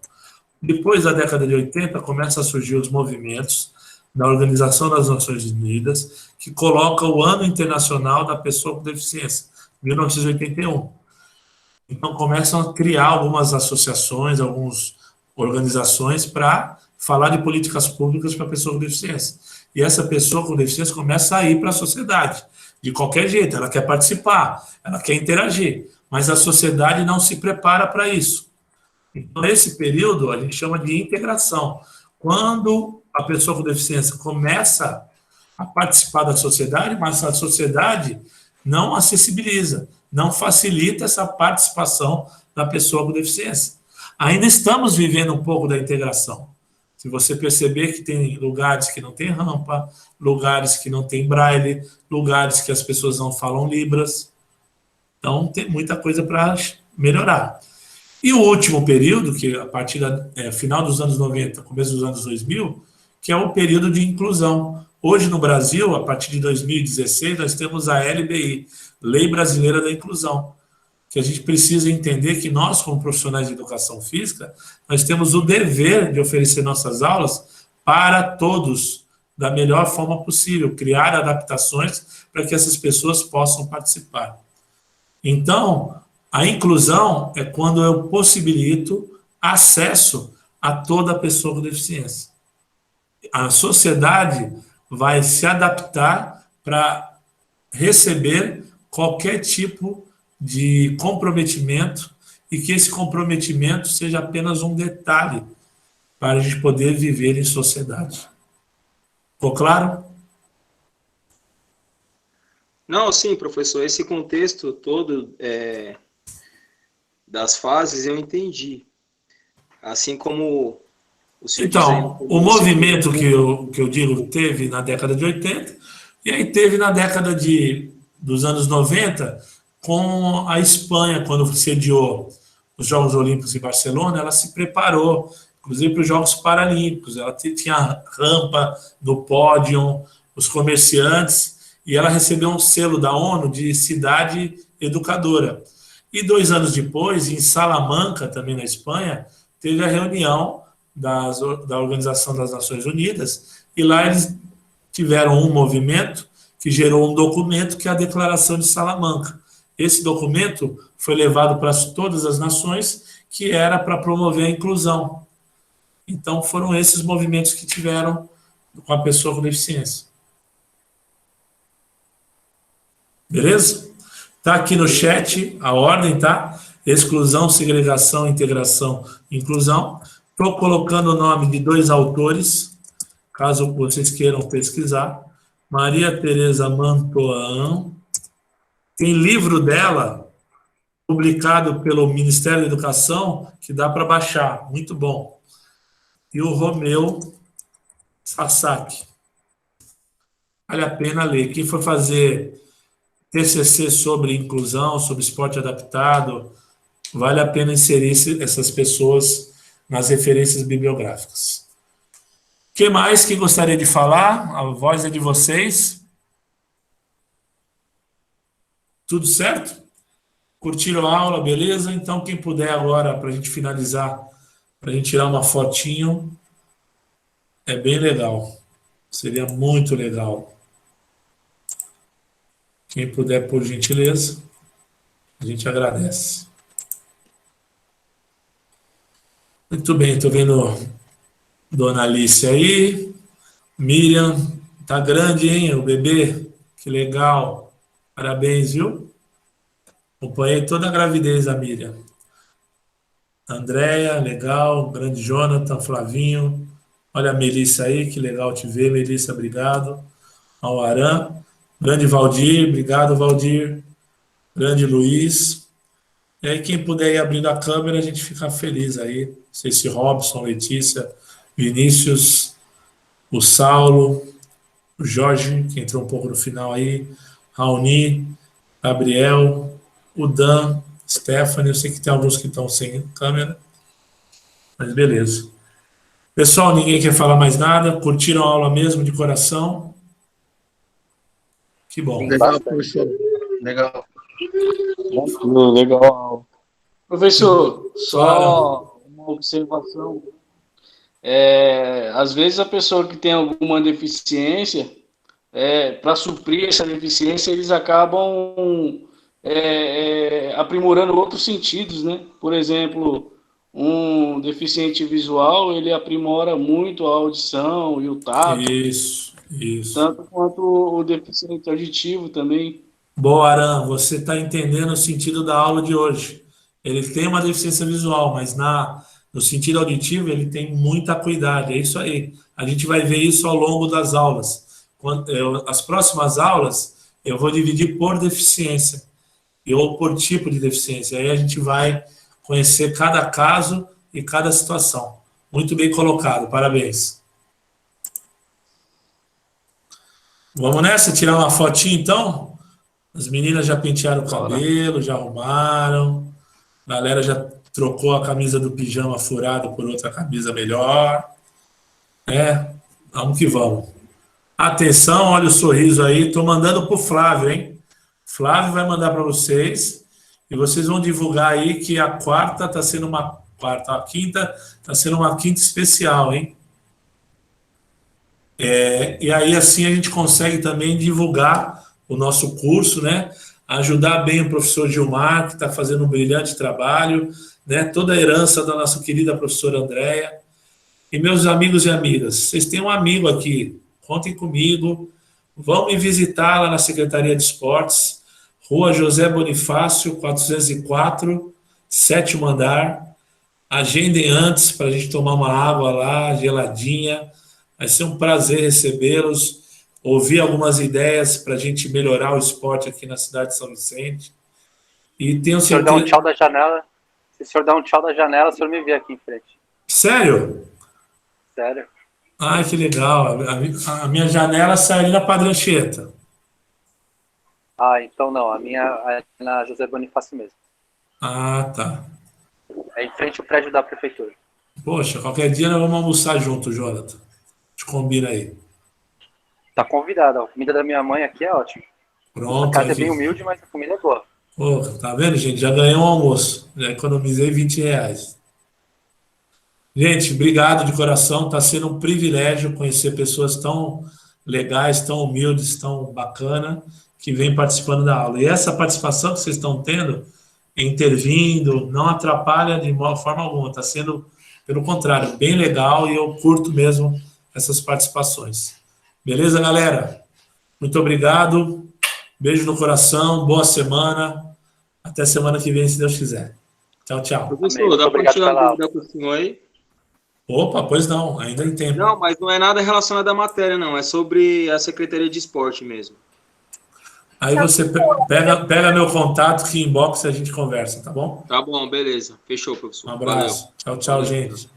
Depois da década de 80, começam a surgir os movimentos da Organização das Nações Unidas, que coloca o Ano Internacional da Pessoa com Deficiência, 1981. Então, começam a criar algumas associações, algumas organizações para falar de políticas públicas para a pessoa com deficiência. E essa pessoa com deficiência começa a ir para a sociedade, de qualquer jeito, ela quer participar, ela quer interagir, mas a sociedade não se prepara para isso. Então, nesse período, a gente chama de integração. Quando a pessoa com deficiência começa a participar da sociedade, mas a sociedade não acessibiliza, não facilita essa participação da pessoa com deficiência. Ainda estamos vivendo um pouco da integração. Se você perceber que tem lugares que não tem rampa, lugares que não tem braille, lugares que as pessoas não falam libras. Então, tem muita coisa para melhorar. E o último período, que a partir do final dos anos 90, começo dos anos 2000, que é o período de inclusão, Hoje, no Brasil, a partir de 2016, nós temos a LBI, Lei Brasileira da Inclusão, que a gente precisa entender que nós, como profissionais de educação física, nós temos o dever de oferecer nossas aulas para todos, da melhor forma possível, criar adaptações para que essas pessoas possam participar. Então, a inclusão é quando eu possibilito acesso a toda pessoa com deficiência. A sociedade vai se adaptar para receber qualquer tipo de comprometimento e que esse comprometimento seja apenas um detalhe para a gente poder viver em sociedade. Ficou claro? Não, sim, professor, esse contexto todo das fases eu entendi. Assim como o senhor Então, o movimento que eu digo teve na década de 80, e aí teve na década dos anos 90, com a Espanha, quando sediou os Jogos Olímpicos em Barcelona, ela se preparou, inclusive para os Jogos Paralímpicos. Ela tinha rampa no pódio, os comerciantes, e ela recebeu um selo da ONU de cidade educadora. E 2 anos depois, em Salamanca, também na Espanha, teve a reunião da Organização das Nações Unidas, e lá eles tiveram um movimento que gerou um documento, que é a Declaração de Salamanca. Esse documento foi levado para todas as nações, que era para promover a inclusão. Então, foram esses movimentos que tiveram com a pessoa com deficiência. Beleza? Está aqui no chat a ordem, tá? Exclusão, segregação, integração, inclusão. Estou colocando o nome de 2 autores, caso vocês queiram pesquisar. Maria Tereza Mantoan. Tem livro dela, publicado pelo Ministério da Educação, que dá para baixar. Muito bom. E o Romeu Sasaki. Vale a pena ler. Quem for fazer TCC sobre inclusão, sobre esporte adaptado, vale a pena inserir essas pessoas nas referências bibliográficas. O que mais que gostaria de falar? A voz é de vocês. Tudo certo? Curtiram a aula, beleza? Então, quem puder agora, para a gente finalizar, para a gente tirar uma fotinho, é bem legal. Seria muito legal. Quem puder, por gentileza, a gente agradece. Muito bem, estou vendo Dona Alice aí. Miriam, tá grande, hein, o bebê? Que legal. Parabéns, viu? Acompanhei toda a gravidez da Miriam. Andréia, legal. Grande Jonathan, Flavinho. Olha a Melissa aí, que legal te ver, Melissa, obrigado. Ao Aran. Grande Valdir, obrigado, Valdir. Grande Luiz. E aí, quem puder ir abrindo a câmera, a gente fica feliz aí. Não sei se Robson, Letícia, Vinícius, o Saulo, o Jorge, que entrou um pouco no final aí, Raoni, Gabriel, o Dan, Stephanie, eu sei que tem alguns que estão sem câmera, mas beleza. Pessoal, ninguém quer falar mais nada? Curtiram a aula mesmo, de coração? Que bom. Legal, professor. Legal. Legal. Professor, só uma observação. Às vezes a pessoa que tem alguma deficiência, para suprir essa deficiência, eles acabam aprimorando outros sentidos, né? Por exemplo, um deficiente visual, ele aprimora muito a audição e o tato. Isso. Tanto quanto o deficiente auditivo também. Boa, Aran, você está entendendo o sentido da aula de hoje. Ele tem uma deficiência visual, mas no sentido auditivo ele tem muita acuidade. É isso aí. A gente vai ver isso ao longo das aulas. As próximas aulas eu vou dividir por deficiência ou por tipo de deficiência. Aí a gente vai conhecer cada caso e cada situação. Muito bem colocado, parabéns. Vamos nessa? Tirar uma fotinha, então? As meninas já pentearam o cabelo, já arrumaram. A galera já trocou a camisa do pijama furado por outra camisa melhor. Vamos que vamos. Atenção, olha o sorriso aí. Estou mandando para o Flávio, hein? Flávio vai mandar para vocês. E vocês vão divulgar aí que a quarta está sendo uma quarta. A quinta está sendo uma quinta especial, hein? E aí, assim, a gente consegue também divulgar o nosso curso, né? Ajudar bem o professor Gilmar, que está fazendo um brilhante trabalho, né? Toda a herança da nossa querida professora Andréia. E meus amigos e amigas, vocês têm um amigo aqui, contem comigo, vão me visitar lá na Secretaria de Esportes, Rua José Bonifácio, 404, 7º andar. Agendem antes para a gente tomar uma água lá, geladinha. Vai ser um prazer recebê-los, ouvir algumas ideias para a gente melhorar o esporte aqui na cidade de São Vicente. E tenho Se o senhor der um tchau da janela, se o senhor der um tchau da janela, o senhor me vê aqui em frente. Sério? Sério. Ai, que legal. A minha janela sai ali na Padre Anchieta. Ah, então não. A minha é na José Bonifácio mesmo. Ah, tá. É em frente ao prédio da prefeitura. Poxa, qualquer dia nós vamos almoçar junto, Jonathan. A gente combina aí. Tá convidado. A comida da minha mãe aqui é ótima. Pronto. A casa é aqui. bem humilde, mas a comida é boa. Pô, tá vendo, gente? Já ganhei um almoço. Já economizei R$20. Gente, obrigado de coração. Está sendo um privilégio conhecer pessoas tão legais, tão humildes, tão bacana, que vêm participando da aula. E essa participação que vocês estão tendo, intervindo, não atrapalha de forma alguma. Está sendo, pelo contrário, bem legal e eu curto mesmo essas participações. Beleza, galera? Muito obrigado. Beijo no coração. Boa semana. Até semana que vem, se Deus quiser. Tchau, tchau. Professor, dá para tirar uma dúvida com o senhor aí? Opa, pois não, ainda em tempo. Não, mas não é nada relacionado à matéria, não. É sobre a Secretaria de Esporte mesmo. Aí você pega meu contato que em inbox a gente conversa, tá bom? Tá bom, beleza. Fechou, professor. Um abraço. Valeu. Tchau, tchau, gente.